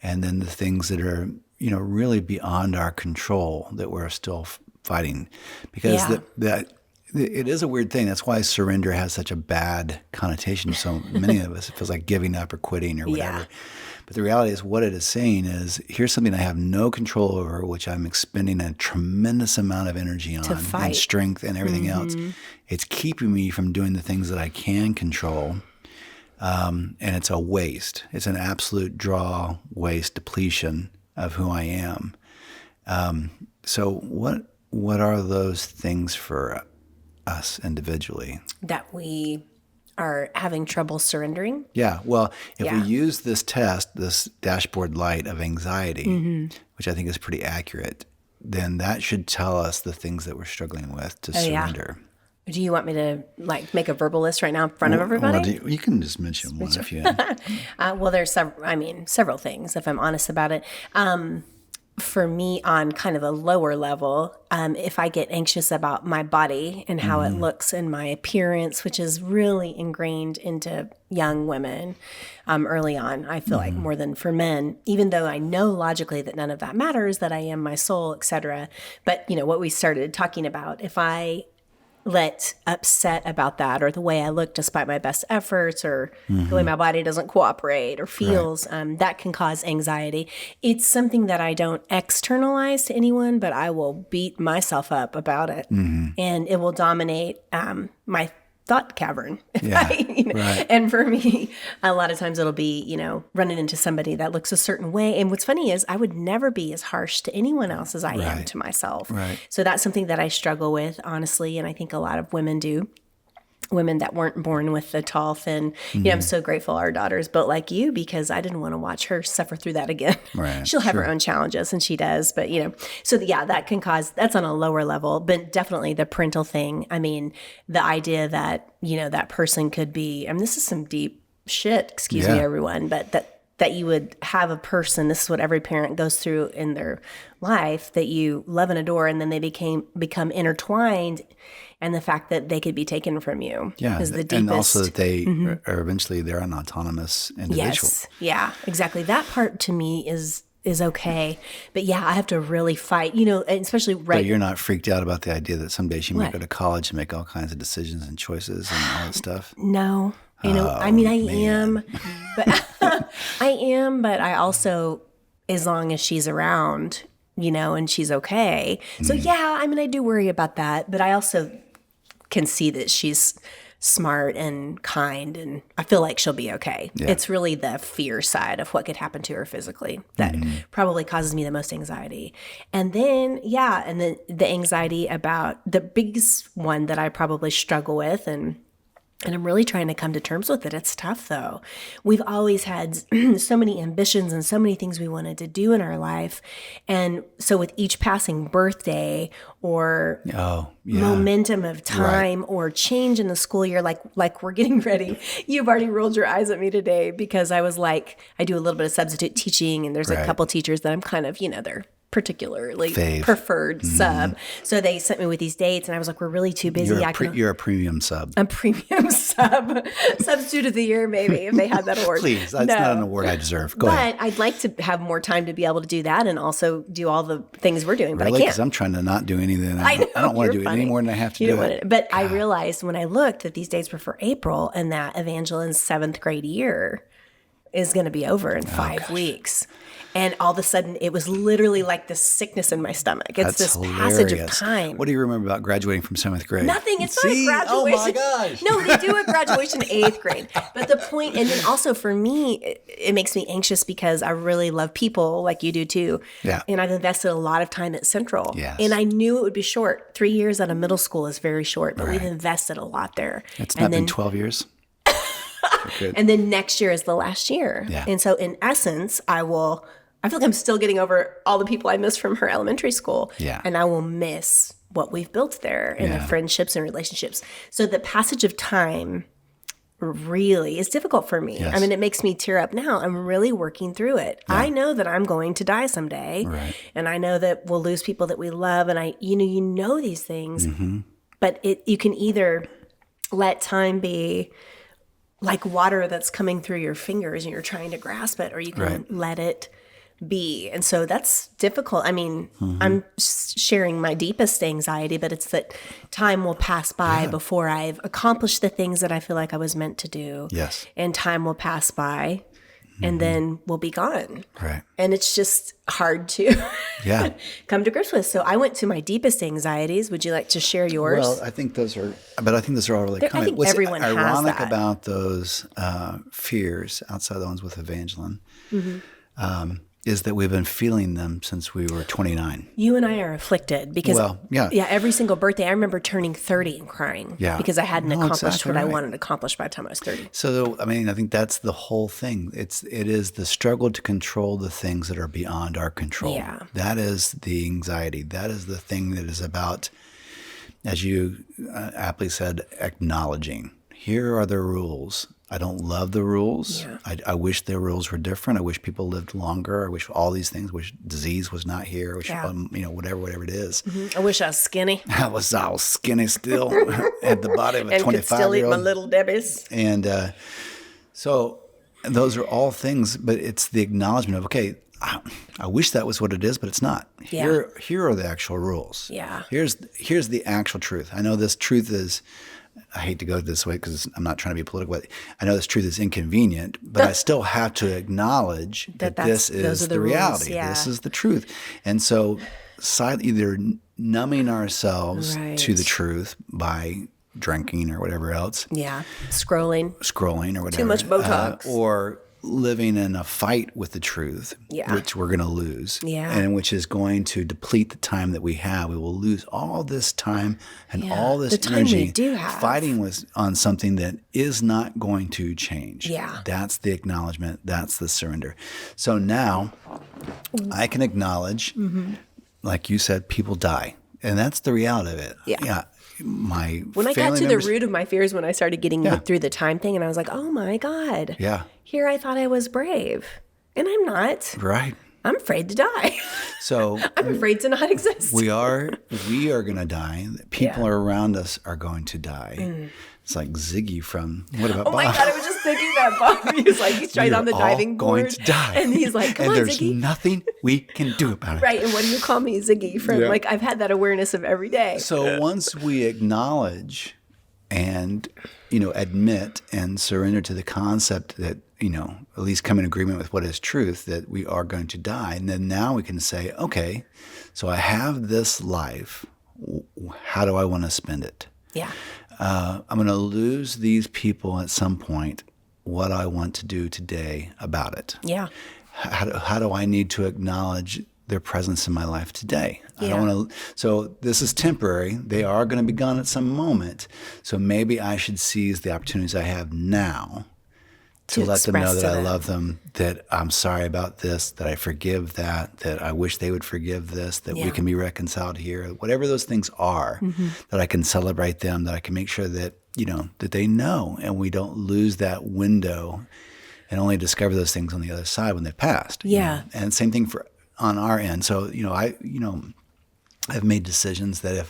and then the things that are, really beyond our control that we're still fighting? Because It is a weird thing. That's why surrender has such a bad connotation. So many of us, it feels like giving up or quitting or whatever. Yeah. But the reality is what it is saying is, here's something I have no control over, which I'm expending a tremendous amount of energy on fight. and strength and everything else. It's keeping me from doing the things that I can control. And it's a waste. It's an absolute draw, waste, depletion of who I am. So what are those things for us individually? That we are having trouble surrendering. Yeah. Well, if Yeah. we use this test, this dashboard light of anxiety, which I think is pretty accurate, then that should tell us the things that we're struggling with to yeah. surrender. Do you want me to make a verbal list right now in front of everybody? Well, you can just mention one if you. Well, there's several things, if I'm honest about it. For me, on kind of a lower level, if I get anxious about my body and how it looks and my appearance, which is really ingrained into young women early on, I feel like more than for men, even though I know logically that none of that matters, that I am my soul, etc. But, what we started talking about, if I let upset about that or the way I look despite my best efforts or the way my body doesn't cooperate or feels, that can cause anxiety. It's something that I don't externalize to anyone, but I will beat myself up about it. And it will dominate my thought cavern. Yeah, right. And for me, a lot of times it'll be, running into somebody that looks a certain way. And what's funny is I would never be as harsh to anyone else as I am to myself. Right. So that's something that I struggle with, honestly. And I think a lot of women do. Women that weren't born with the tall, thin. I'm so grateful our daughter's built like you because I didn't want to watch her suffer through that again. Right, She'll have her own challenges, and she does. But, so yeah, that can cause, that's on a lower level, but definitely the parental thing. I mean, the idea that, that person could be, this is some deep shit, excuse me, everyone, but that you would have a person, this is what every parent goes through in their life, that you love and adore, and then they become intertwined, and the fact that they could be taken from you is the deepest. And also that they are eventually they're an autonomous individual. Yes, yeah, exactly. That part to me is okay, but yeah, I have to really fight, and especially But you're not freaked out about the idea that someday she might go to college and make all kinds of decisions and choices and all that stuff? No. I am, but I am, but I also, as long as she's around, and she's okay. So yeah, I do worry about that, but I also can see that she's smart and kind, and I feel like she'll be okay. Yeah. It's really the fear side of what could happen to her physically that probably causes me the most anxiety. And then, the anxiety about the biggest one that I probably struggle with, and I'm really trying to come to terms with it. It's tough, though. We've always had so many ambitions and so many things we wanted to do in our life. And so with each passing birthday or momentum of time or change in the school year, like we're getting ready, you've already rolled your eyes at me today because I was like, I do a little bit of substitute teaching, and there's a couple teachers that I'm kind of, they're particularly preferred sub. So they sent me with these dates, and I was like, we're really too busy. You're a premium sub. A premium sub. Substitute of the year, maybe, if they had that award. Please, that's not an award I deserve. Go ahead. But I'd like to have more time to be able to do that and also do all the things we're doing, but really? I can't. Because I'm trying to not do anything. I know, I don't want to do it funny. any more than I have to do it. But I realized when I looked that these dates were for April, and that Evangeline's 7th grade year is going to be over in 5 weeks. And all of a sudden, it was literally like this sickness in my stomach. It's That's this passage of hilarious. time. What do you remember about graduating from 7th grade? Nothing. It's not a graduation. Oh my gosh. No, they do a graduation 8th grade. But the point, and then also for me, it makes me anxious because I really love people like you do too. Yeah. And I've invested a lot of time at Central. Yes. And I knew it would be short. 3 years out of middle school is very short, but we've invested a lot there. It's not been 12 years? And then next year is the last year. Yeah. And so in essence, I feel like I'm still getting over all the people I missed from her elementary school. Yeah. And I will miss what we've built there and the friendships and relationships. So the passage of time really is difficult for me. Yes. It makes me tear up now. I'm really working through it. Yeah. I know that I'm going to die someday. Right. And I know that we'll lose people that we love. And you know these things. But you can either let time be like water that's coming through your fingers and you're trying to grasp it, or you can let it be. And so that's difficult. I mean, I'm sharing my deepest anxiety, but it's that time will pass by before I've accomplished the things that I feel like I was meant to do. Yes. And time will pass by and then we'll be gone. Right. And it's just hard to Yeah. come to grips with. So I went to my deepest anxieties. Would you like to share yours? Well, I think those are all really I common. think What's everyone has ironic that. about those fears, outside the ones with Evangeline, is that we've been feeling them since we were 29. You and I are afflicted because, Well, yeah. every single birthday, I remember turning 30 and crying because I hadn't accomplished exactly what I right. wanted to accomplish by the time I was 30. So, I mean, I think that's the whole thing. It is the struggle to control the things that are beyond our control. Yeah. That is the anxiety. That is the thing that is about, as you aptly said, acknowledging. Here are the rules. I don't love the rules. Yeah. I wish the rules were different. I wish people lived longer. I wish all these things. I wish disease was not here. I wish, whatever it is. I wish I was skinny I was all skinny still at the body of a and could still eat 25-year-old. my little Debbie's. And so those are all things, but it's the acknowledgement of, okay, I wish that was what it is, but it's not. Yeah. Here are the actual rules. Yeah. Here's the actual truth. I know this truth is, I hate to go this way because I'm not trying to be political, but I know this truth is inconvenient, but I still have to acknowledge that this those is are the the rules, reality. yeah. This is the truth. And so either numbing ourselves Right. to the truth by drinking or whatever else, Yeah. Scrolling or whatever. much Botox. Or living in a fight with the truth, Yeah. which we're going to lose. Yeah. And which is going to deplete the time that we have. We will lose all this time and all this The time energy we do have. fighting on something that is not going to change. Yeah. That's the acknowledgement. That's the surrender. So now I can acknowledge, like you said, people die. And that's the reality of it. Yeah. When When I got to the root of my fears, when I started getting through the time thing, and I was like, oh my God. Yeah. Here I thought I was brave. And I'm not. Right. I'm afraid to die. So I'm afraid to not exist. we are going to die. People around us are going to die. It's like Ziggy from What About Oh my Bob? God, I was just thinking that, Bob. He's right We on the are diving all board. going to die. And he's like, come and on, there's Ziggy. nothing we can do about it. Right. And what do you call me, Ziggy? From Yeah. like, I've had that awareness of every day. So once we acknowledge and, admit and surrender to the concept that, at least come in agreement with what is truth, that we are going to die. And then now we can say, okay, so I have this life. How do I want to spend it? Yeah. I'm going to lose these people at some point. What I want to do today about it. Yeah. How do I need to acknowledge their presence in my life today? I Yeah. don't want to. So this is temporary. They are going to be gone at some moment. So maybe I should seize the opportunities I have now to let them know express that to I them. love them, that I'm sorry about this, that I forgive that I wish they would forgive this, that we Yeah. can be reconciled here. Whatever those things are, that I can celebrate them, that I can make sure that that they know, and we don't lose that window and only discover those things on the other side when they've passed. Yeah. And same thing on our end. So, I've made decisions that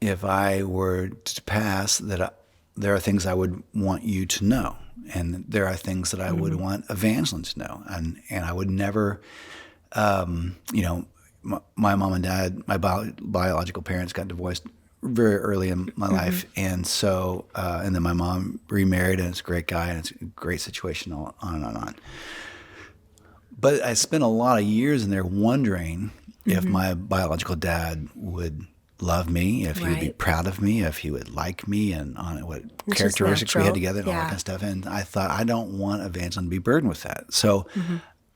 if I were to pass, there are things I would want you to know, and there are things that I would want Evangeline to know, and I would never, my mom and dad, my biological parents got divorced very early in my life, and so and then my mom remarried, and it's a great guy, and it's a great situation, on and on and on. But I spent a lot of years in there wondering if my biological dad would love me, if he would be Right. proud of me, if he would like me, and on what just characteristics we had natural. together and all that Yeah. kind of stuff. And I thought, I don't want Evangeline to be burdened with that. So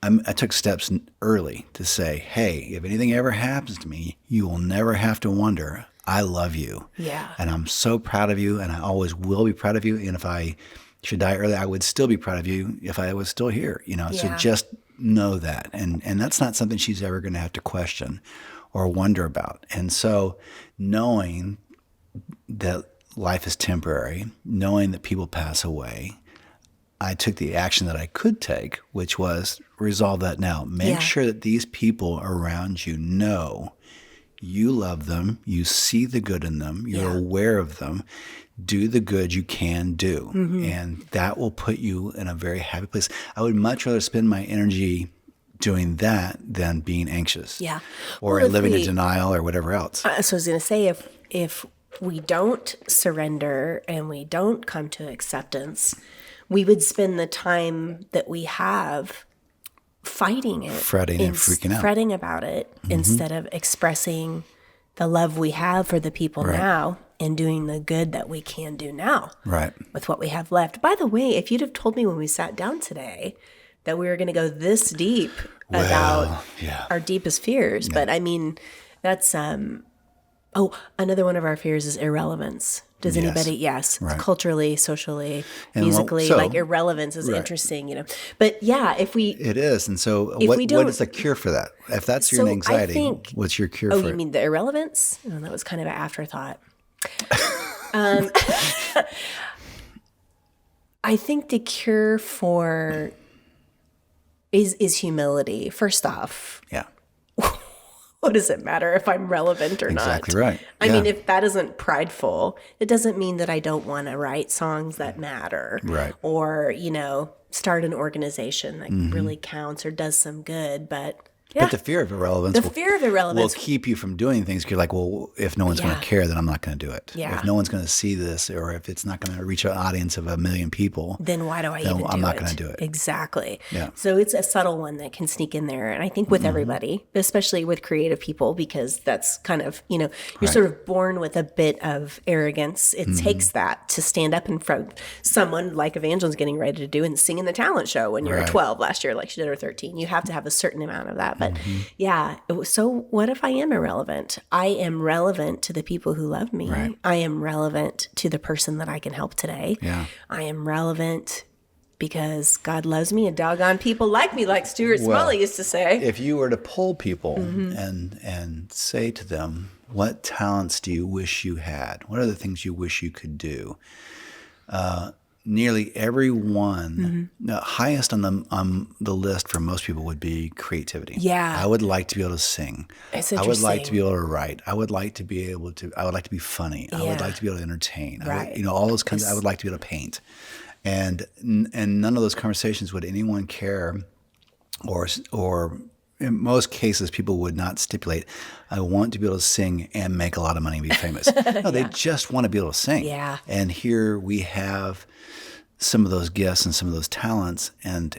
I took steps early to say, hey, if anything ever happens to me, you will never have to wonder. I love you. Yeah. And I'm so proud of you, and I always will be proud of you. And if I should die early, I would still be proud of you if I was still here. So Yeah. just know that. And that's not something she's ever going to have to question or wonder about. And so knowing that life is temporary, knowing that people pass away, I took the action that I could take, which was resolve that now. Make Yeah. sure that these people around you know you love them, you see the good in them, you're Yeah. aware of them. Do the good you can do, and that will put you in a very happy place. I would much rather spend my energy doing that than being anxious. Yeah. Or Well, if living in we- denial or whatever else. So I was going to say, if we don't surrender and we don't come to acceptance, we would spend the time that we have fighting it, Fretting and freaking out. fretting about it, instead of expressing the love we have for the people now and doing the good that we can do now Right. with what we have left. By the way, if you'd have told me when we sat down today that we were going to go this deep about yeah. our deepest fears, but I mean, that's another one of our fears is irrelevance. Does Yes. anybody? Yes, Right. culturally, socially, And musically, so- like irrelevance is interesting, But yeah, if we It is. And so we what don't- is the cure for that? If that's your So I anxiety, think- what's your cure Oh, for you it? mean the irrelevance? Oh, that was kind of an afterthought. I think the cure for is humility. First off, Yeah. what does it matter if I'm relevant or not? Exactly right. I Yeah. mean, if that isn't prideful, it doesn't mean that I don't want to write songs that matter. Right. Or, start an organization that really counts or does some good. But But the fear of irrelevance the fear of irrelevance will keep you from doing things. You're like, well, if no one's going Yeah. to care, then I'm not going to do it. Yeah. If no one's going to see this, or if it's not going to reach an audience of 1 million people, then why do I even do it? I'm not gonna do it. Exactly. Yeah. So it's a subtle one that can sneak in there. And I think with everybody, especially with creative people, because that's kind of, you're sort of born with a bit of arrogance. It takes that to stand up in front of someone like Evangeline's getting ready to do and sing in the talent show when you were Right. 12 last year, like she did, or 13. You have to have a certain amount of that. But yeah, so what if I am irrelevant? I am relevant to the people who love me. Right. I am relevant to the person that I can help today. Yeah. I am relevant because God loves me and doggone people like me, like Stuart Smalley used to say. if you were to poll people Mm-hmm. and say to them, what talents do you wish you had? What are the things you wish you could do? Nearly everyone, Mm-hmm. the highest on the list for most people would be creativity. Yeah. I would like to be able to sing. It's I would like to interesting. be able to write. I would like to be able to. I would like to be funny. I Yeah. would like to be able to entertain. Right. All those kinds. I would like to be able to paint. And none of those conversations would anyone care, or in most cases, people would not stipulate, I want to be able to sing and make a lot of money and be famous. No, they just want to be able to sing. Yeah. And here we have some of those gifts and some of those talents, and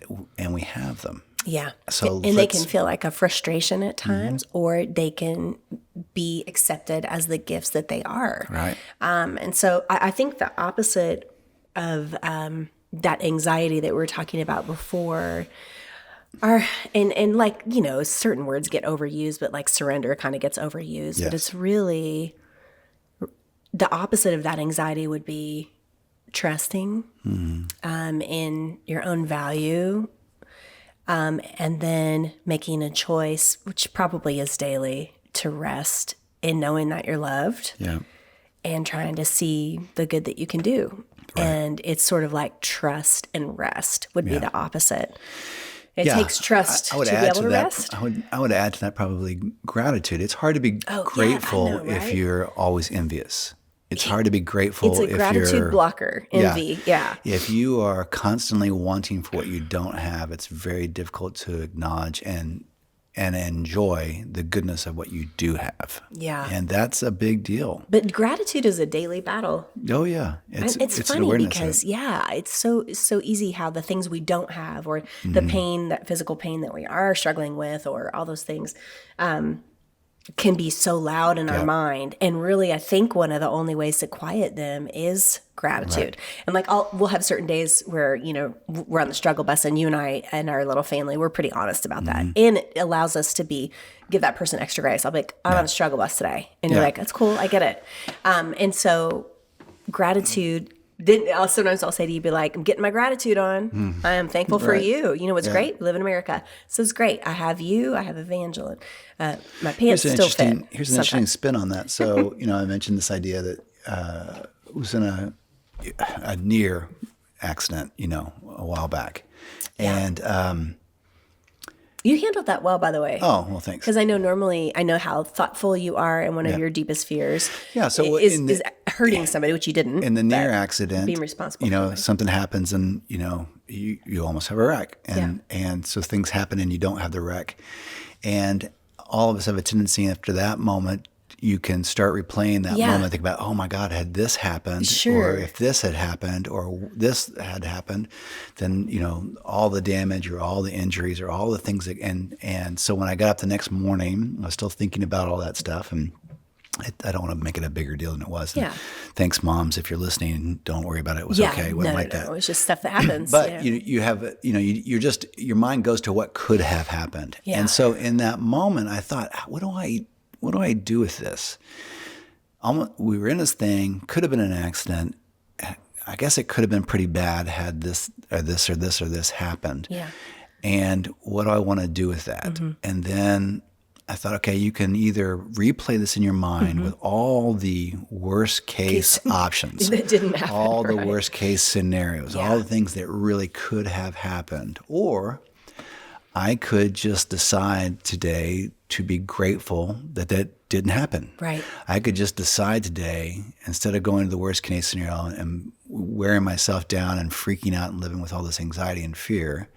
we have them. Yeah. So and they let's- can feel like a frustration at times, or they can be accepted as the gifts that they are. Right. And so I think the opposite of that anxiety that we were talking about before are, and like, certain words get overused, but like surrender kind of gets overused. Yes. But it's really the opposite of that anxiety would be trusting in your own value, and then making a choice, which probably is daily, to rest in knowing that you're loved Yeah. and trying to see the good that you can do. And it's sort of like trust and rest would be the opposite. It Yeah, takes trust I would to be add able to that. rest. I would add to that probably gratitude. It's hard to be yeah, I grateful know, if right? you're always envious. It's hard to be grateful It's a if gratitude you're blocker, envy. Yeah. If you are constantly wanting for what you don't have, it's very difficult to acknowledge and enjoy the goodness of what you do have. Yeah. And that's a big deal. But gratitude is a daily battle. Oh yeah. It's an funny awareness of because it. it's so easy how the things we don't have, or Mm-hmm. the pain, that physical pain that we are struggling with, or all those things can be so loud in our mind. And really, I think one of the only ways to quiet them is gratitude. And like we'll have certain days where we're on the struggle bus, and you and I and our little family, we're pretty honest about that, Mm-hmm. and it allows us to give that person extra grace. I'll be like, I'm on the struggle bus today, and you're Yeah. like, that's cool, I get it. And so gratitude. Then sometimes I'll say to you, be like, I'm getting my gratitude on. I am thankful for Right. you. You know what's great? We live in America. So it's great. I have you. I have Evangeline. My pants still fit. Here's an interesting spin on that. So, I mentioned this idea that was in a near accident, a while back. And, You handled that well, by the way. oh, well, thanks. Because I know how thoughtful you are, and one of your deepest fears Yeah, so is, in the- is hurting somebody, which you didn't. In the near but accident, being responsible for it. something happens and, you almost have a wreck. And so things happen and you don't have the wreck. And all of us have a tendency after that moment, you can start replaying that moment, think about, oh my God, had this happened, or if this had happened, or this had happened, then, all the damage or all the injuries or all the things that, and so when I got up the next morning, I was still thinking about all that stuff, and I don't want to make it a bigger deal than it was. And thanks, moms, if you're listening, don't worry about it. It was okay. It wasn't like that. It's just stuff that happens. But you have, you're just, your mind goes to what could have happened. Yeah. And so in that moment, I thought, what do I do with this? We were in this thing, could have been an accident. I guess it could have been pretty bad had this or this or this or this happened. Yeah. And what do I want to do with that? Mm-hmm. And then I thought, okay, you can either replay this in your mind with all the worst case options. That didn't happen. All the worst case scenarios, all the things that really could have happened. Or I could just decide today to be grateful that didn't happen. Right. I could just decide today, instead of going to the worst case scenario and wearing myself down and freaking out and living with all this anxiety and fear,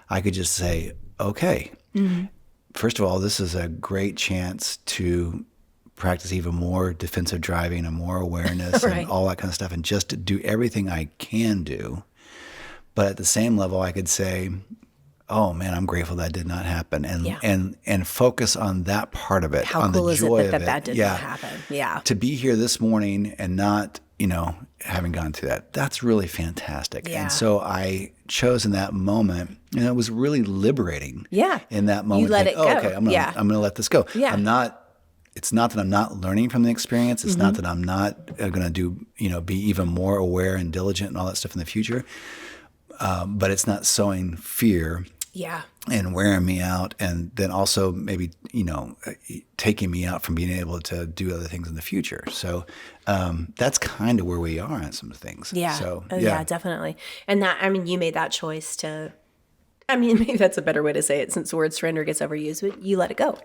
I could just say, okay, first of all, this is a great chance to practice even more defensive driving and more awareness and all that kind of stuff, and just to do everything I can do. But at the same level, I could say, oh man, I'm grateful that did not happen, and focus on that part of it, How on cool the is joy it that of it. that did not happen? Yeah. To be here this morning and not, having gone through that, that's really fantastic. Yeah. And so I chose in that moment, and it was really liberating. Yeah. In that moment, You let it go. Okay, I'm gonna let this go. Yeah. It's not that I'm not learning from the experience. It's not that I'm not going to do, be even more aware and diligent and all that stuff in the future. But it's not sowing fear. Yeah. And wearing me out, and then also maybe, taking me out from being able to do other things in the future. So that's kind of where we are on some things. Yeah. So, yeah, definitely. And you made that choice to, maybe that's a better way to say it, since the word surrender gets overused, but you let it go.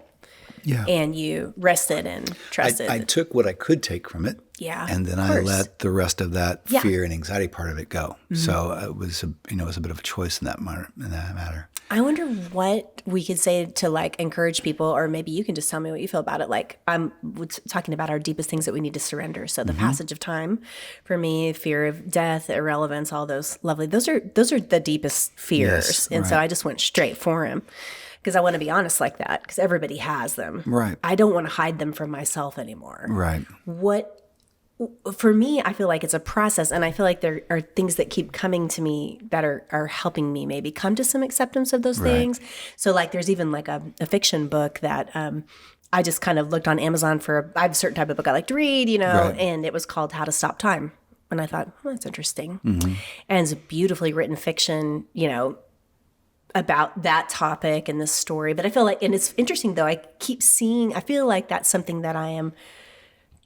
Yeah. And you rested and trusted. I took what I could take from it. Yeah. And then I let the rest of that fear and anxiety part of it go. So it was a bit of a choice in that matter. I wonder what we could say to encourage people, or maybe you can just tell me what you feel about it. I'm talking about our deepest things that we need to surrender. So the passage of time, for me, fear of death, irrelevance, all those lovely, those are the deepest fears. Yes, and so I just went straight for him. Because I want to be honest like that, because everybody has them. Right. I don't want to hide them from myself anymore. Right. For me, I feel like it's a process, and I feel like there are things that keep coming to me that are helping me maybe come to some acceptance of those things. So there's even a fiction book that I just kind of looked on Amazon for, I have a certain type of book I like to read, and it was called How to Stop Time. And I thought, that's interesting. And it's a beautifully written fiction, about that topic and this story. But I feel like, and it's interesting though, I feel like that's something that I am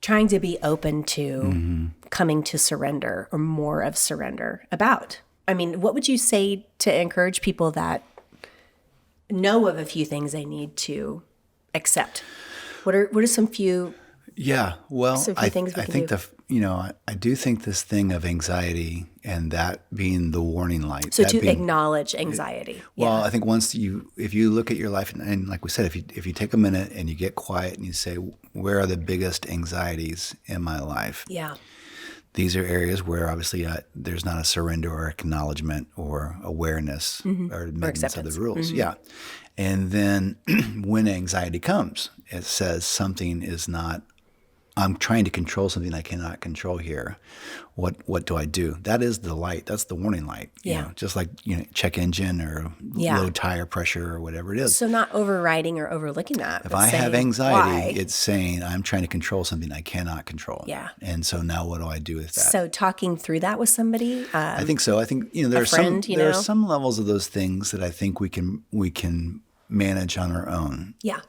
trying to be open to coming to surrender, or more of surrender about. What would you say to encourage people that know of a few things they need to accept? What are some few? Yeah, well, I think I do think this thing of anxiety and that being the warning light. So to acknowledge anxiety. Well, I think if you look at your life, and like we said, if you take a minute and you get quiet and you say, where are the biggest anxieties in my life? Yeah. These are areas where obviously there's not a surrender or acknowledgement or awareness or admittance of the rules. Yeah. And then when anxiety comes, it says something is not, I'm trying to control something I cannot control here. What do I do? That is the light. That's the warning light. Yeah. Just like, check engine or low tire pressure or whatever it is. So not overriding or overlooking that. If I have anxiety, it's saying I'm trying to control something I cannot control. Yeah. And so now what do I do with that? So talking through that with somebody. I think so. I think there are some levels of those things that I think we can manage on our own. Yeah.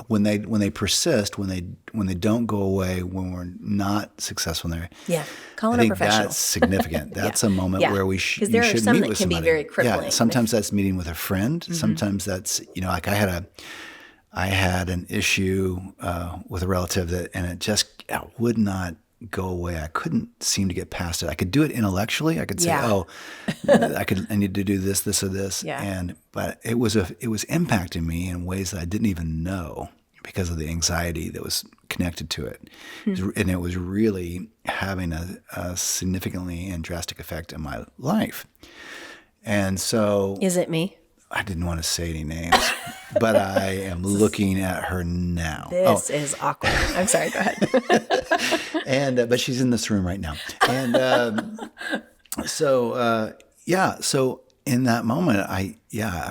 When they persist, when they don't go away, when we're not successful in there, call in a professional. I think that's significant. That's a moment where we should meet with somebody. Because there are some that can be very crippling. Yeah, sometimes that's meeting with a friend. Sometimes that's like I had an issue with a relative and it just would not go away. I couldn't seem to get past it. I could do it intellectually. I could say, Yeah. "Oh, I need to do this, this, or this," Yeah. but it was impacting me in ways that I didn't even know because of the anxiety that was connected to it, and it was really having a significantly and drastic effect in my life. And so, Is it me? I didn't want to say any names, but I am looking at her now. This is awkward. I'm sorry. Go ahead. And but she's in this room right now. And so in that moment, I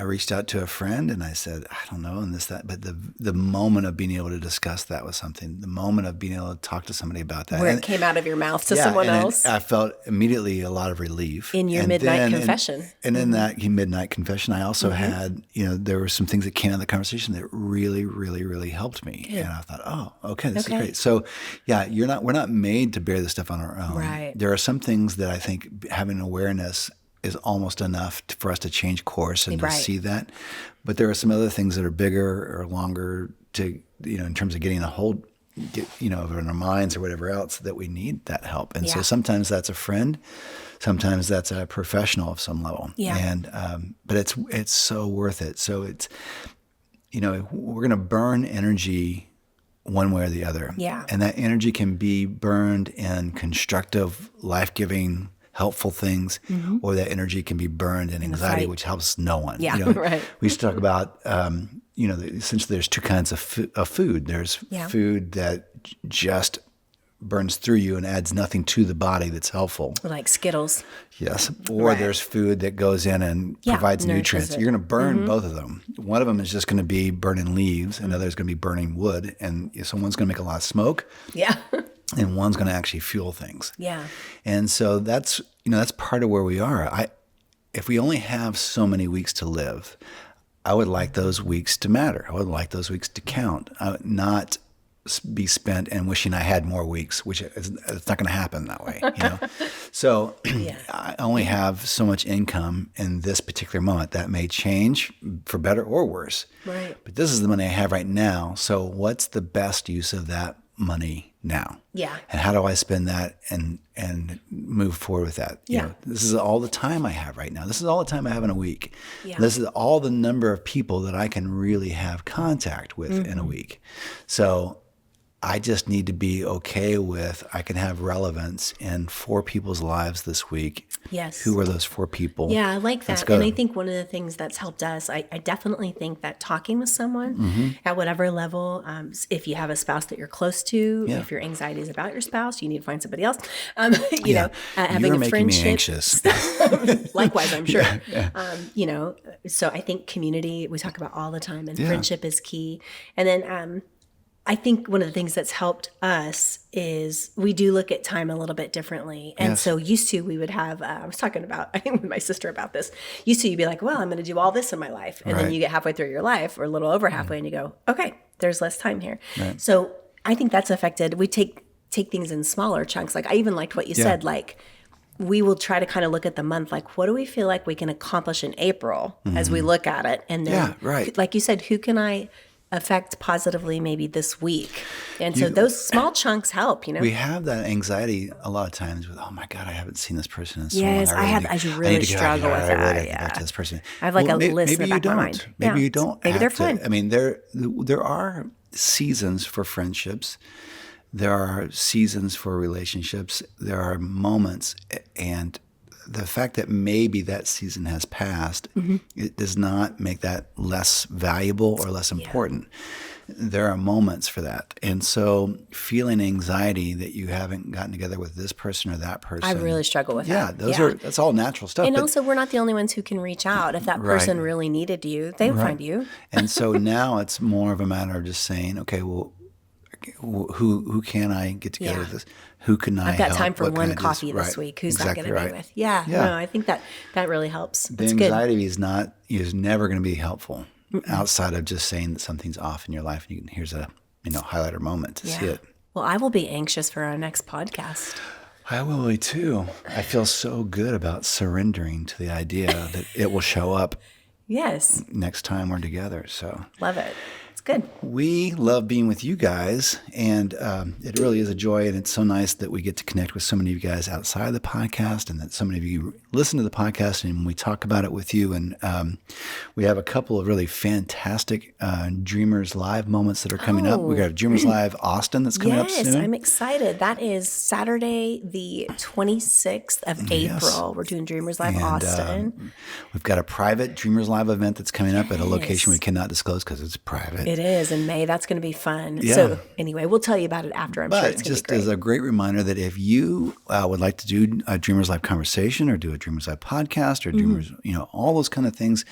reached out to a friend and I said, I don't know, and this, that, but the moment of being able to discuss that was something, the moment of being able to talk to somebody about that. Where and, it came out of your mouth to yeah, someone and else. I felt immediately a lot of relief. In your And midnight then- confession. And in that midnight confession, I also had, there were some things that came out of the conversation that really, really, really helped me. And I thought, oh, okay, this is great. So yeah, we're not made to bear this stuff on our own. Right. There are some things that I think having awareness is almost enough for us to change course and to Right. see that. But there are some other things that are bigger or longer to, in terms of getting a hold, of our minds or whatever else, that we need that help. And so Yeah. sometimes that's a friend, sometimes that's a professional of some level. Yeah. And, but it's so worth it. So it's, we're going to burn energy one way or the other. Yeah. And that energy can be burned in constructive, life-giving, helpful things, or that energy can be burned in anxiety, fight. which helps no one. Yeah, right. We used to talk about, essentially there's two kinds of food. There's Yeah. food that just burns through you and adds nothing to the body that's helpful. Like Skittles. Yes. Or Right. there's food that goes in and Yeah, provides nourishes nutrients. it. You're going to burn both of them. One of them is just going to be burning leaves, another is going to be burning wood. And so one's going to make a lot of smoke, Yeah. and one's going to actually fuel things. Yeah. And so that's part of where we are. If we only have so many weeks to live, I would like those weeks to matter. I would like those weeks to count, not be spent and wishing I had more weeks, which it's not going to happen that way. So I only have so much income in this particular moment. That may change for better or worse. Right. But this is the money I have right now. So what's the best use of that money now? Yeah. And how do I spend that and move forward with that? Yeah. This is all the time I have right now. This is all the time I have in a week. Yeah. This is all the number of people that I can really have contact with in a week. So I just need to be okay with, I can have relevance in 4 people's lives this week. Yes. Who are those 4 people? Yeah, I like Let's that. go. And I think one of the things that's helped us, I definitely think that talking with someone at whatever level, if you have a spouse that you're close to, Yeah. if your anxiety is about your spouse, you need to find somebody else. Yeah. Having You're a making friendship. me anxious. Likewise, I'm sure. So I think community, we talk about all the time, and friendship is key. And then I think one of the things that's helped us is we do look at time a little bit differently. And Yes. so used to, we would have, I was talking about, I think with my sister about this, used to you'd be like, well, I'm going to do all this in my life. And then Right. you get halfway through your life or a little over halfway and you go, okay, there's less time here. So I think that's affected. We take things in smaller chunks. Like I even liked what you said, like, we will try to kind of look at the month, like what do we feel like we can accomplish in April as we look at it? And then, Yeah, right. like you said, who can I affect positively maybe this week? And so those small chunks help, We have that anxiety a lot of times with, oh my God, I haven't seen this person in so long. Yes, I really need to get struggle out with here. I really that, need to get back yeah. to this person. I have like a may- list in maybe the you back of my don't. mind. Maybe Yeah. you don't. Maybe have they're to. fine. I mean, there are seasons for friendships. There are seasons for relationships. There are moments, and the fact that maybe that season has passed, it does not make that less valuable or less important. There are moments for that. And so feeling anxiety that you haven't gotten together with this person or that person. I really struggle with Yeah, that. that's all natural stuff. And but- also, we're not the only ones who can reach out. If that person really needed you, they would find you. And so now it's more of a matter of just saying, okay, well, who can I get together Yeah. with this? Who can I I've got help? time for What can one I do? coffee this Right. week. Who's Exactly that going to right. be with? Yeah, Yeah. no, I think that really helps. The It's good. anxiety is never going to be helpful outside of just saying that something's off in your life. And here's a highlighter moment to see it. Well, I will be anxious for our next podcast. I will be too. I feel so good about surrendering to the idea that it will show up Yes, next time we're together. So love it. It's good. We love being with you guys, and it really is a joy, and it's so nice that we get to connect with so many of you guys outside of the podcast, and that so many of you listen to the podcast, and we talk about it with you. And we have a couple of really fantastic Dreamers Live moments that are coming up. We got Dreamers Live Austin that's coming up soon. Yes, I'm excited. That is Saturday, the 26th of April. We're doing Dreamers Live Austin. We've got a private Dreamers Live event that's coming up at a location we cannot disclose because it's private. It is in May. That's going to be fun. Yeah. So anyway, we'll tell you about it after. I'm sure it's going to be just great. as a great reminder that if you would like to do a Dreamers Live conversation or do a Dreamers Live podcast or Dreamers, all those kind of things,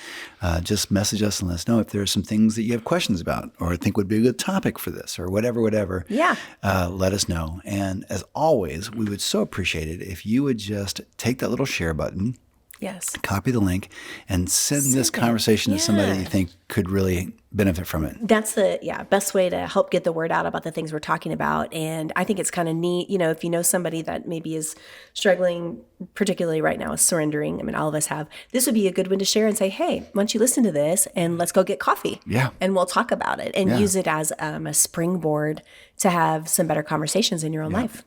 just message us and let us know if there are some things that you have questions about or think would be a good topic for this or whatever. Yeah. Let us know. And as always, we would so appreciate it if you would just take that little share button, Yes. copy the link, and send this conversation to somebody you think could really benefit from it. That's the best way to help get the word out about the things we're talking about. And I think it's kind of neat, if you know somebody that maybe is struggling, particularly right now, is surrendering. I mean, all of us have. This would be a good one to share and say, hey, why don't you listen to this and let's go get coffee. Yeah. And we'll talk about it and use it as a springboard to have some better conversations in your own life.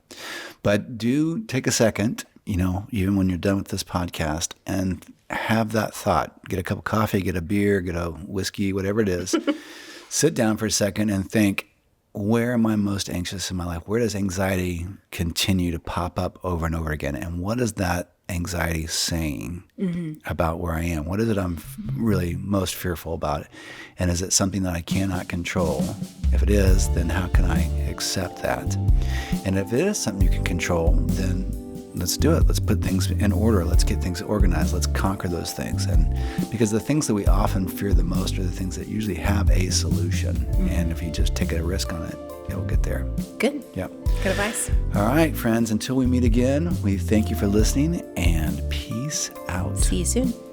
But do take a second, even when you're done with this podcast, and have that thought. Get a cup of coffee, get a beer, get a whiskey, whatever it is. Sit down for a second and think, where am I most anxious in my life? Where does anxiety continue to pop up over and over again? And what is that anxiety saying about where I am? What is it I'm really most fearful about? And is it something that I cannot control? If it is, then how can I accept that? And if it is something you can control, then let's do it. Let's put things in order. Let's get things organized. Let's conquer those things. And because the things that we often fear the most are the things that usually have a solution. And if you just take a risk on it, you'll get there. Good. Yep. Good advice. All right, friends, until we meet again, we thank you for listening and peace out. See you soon.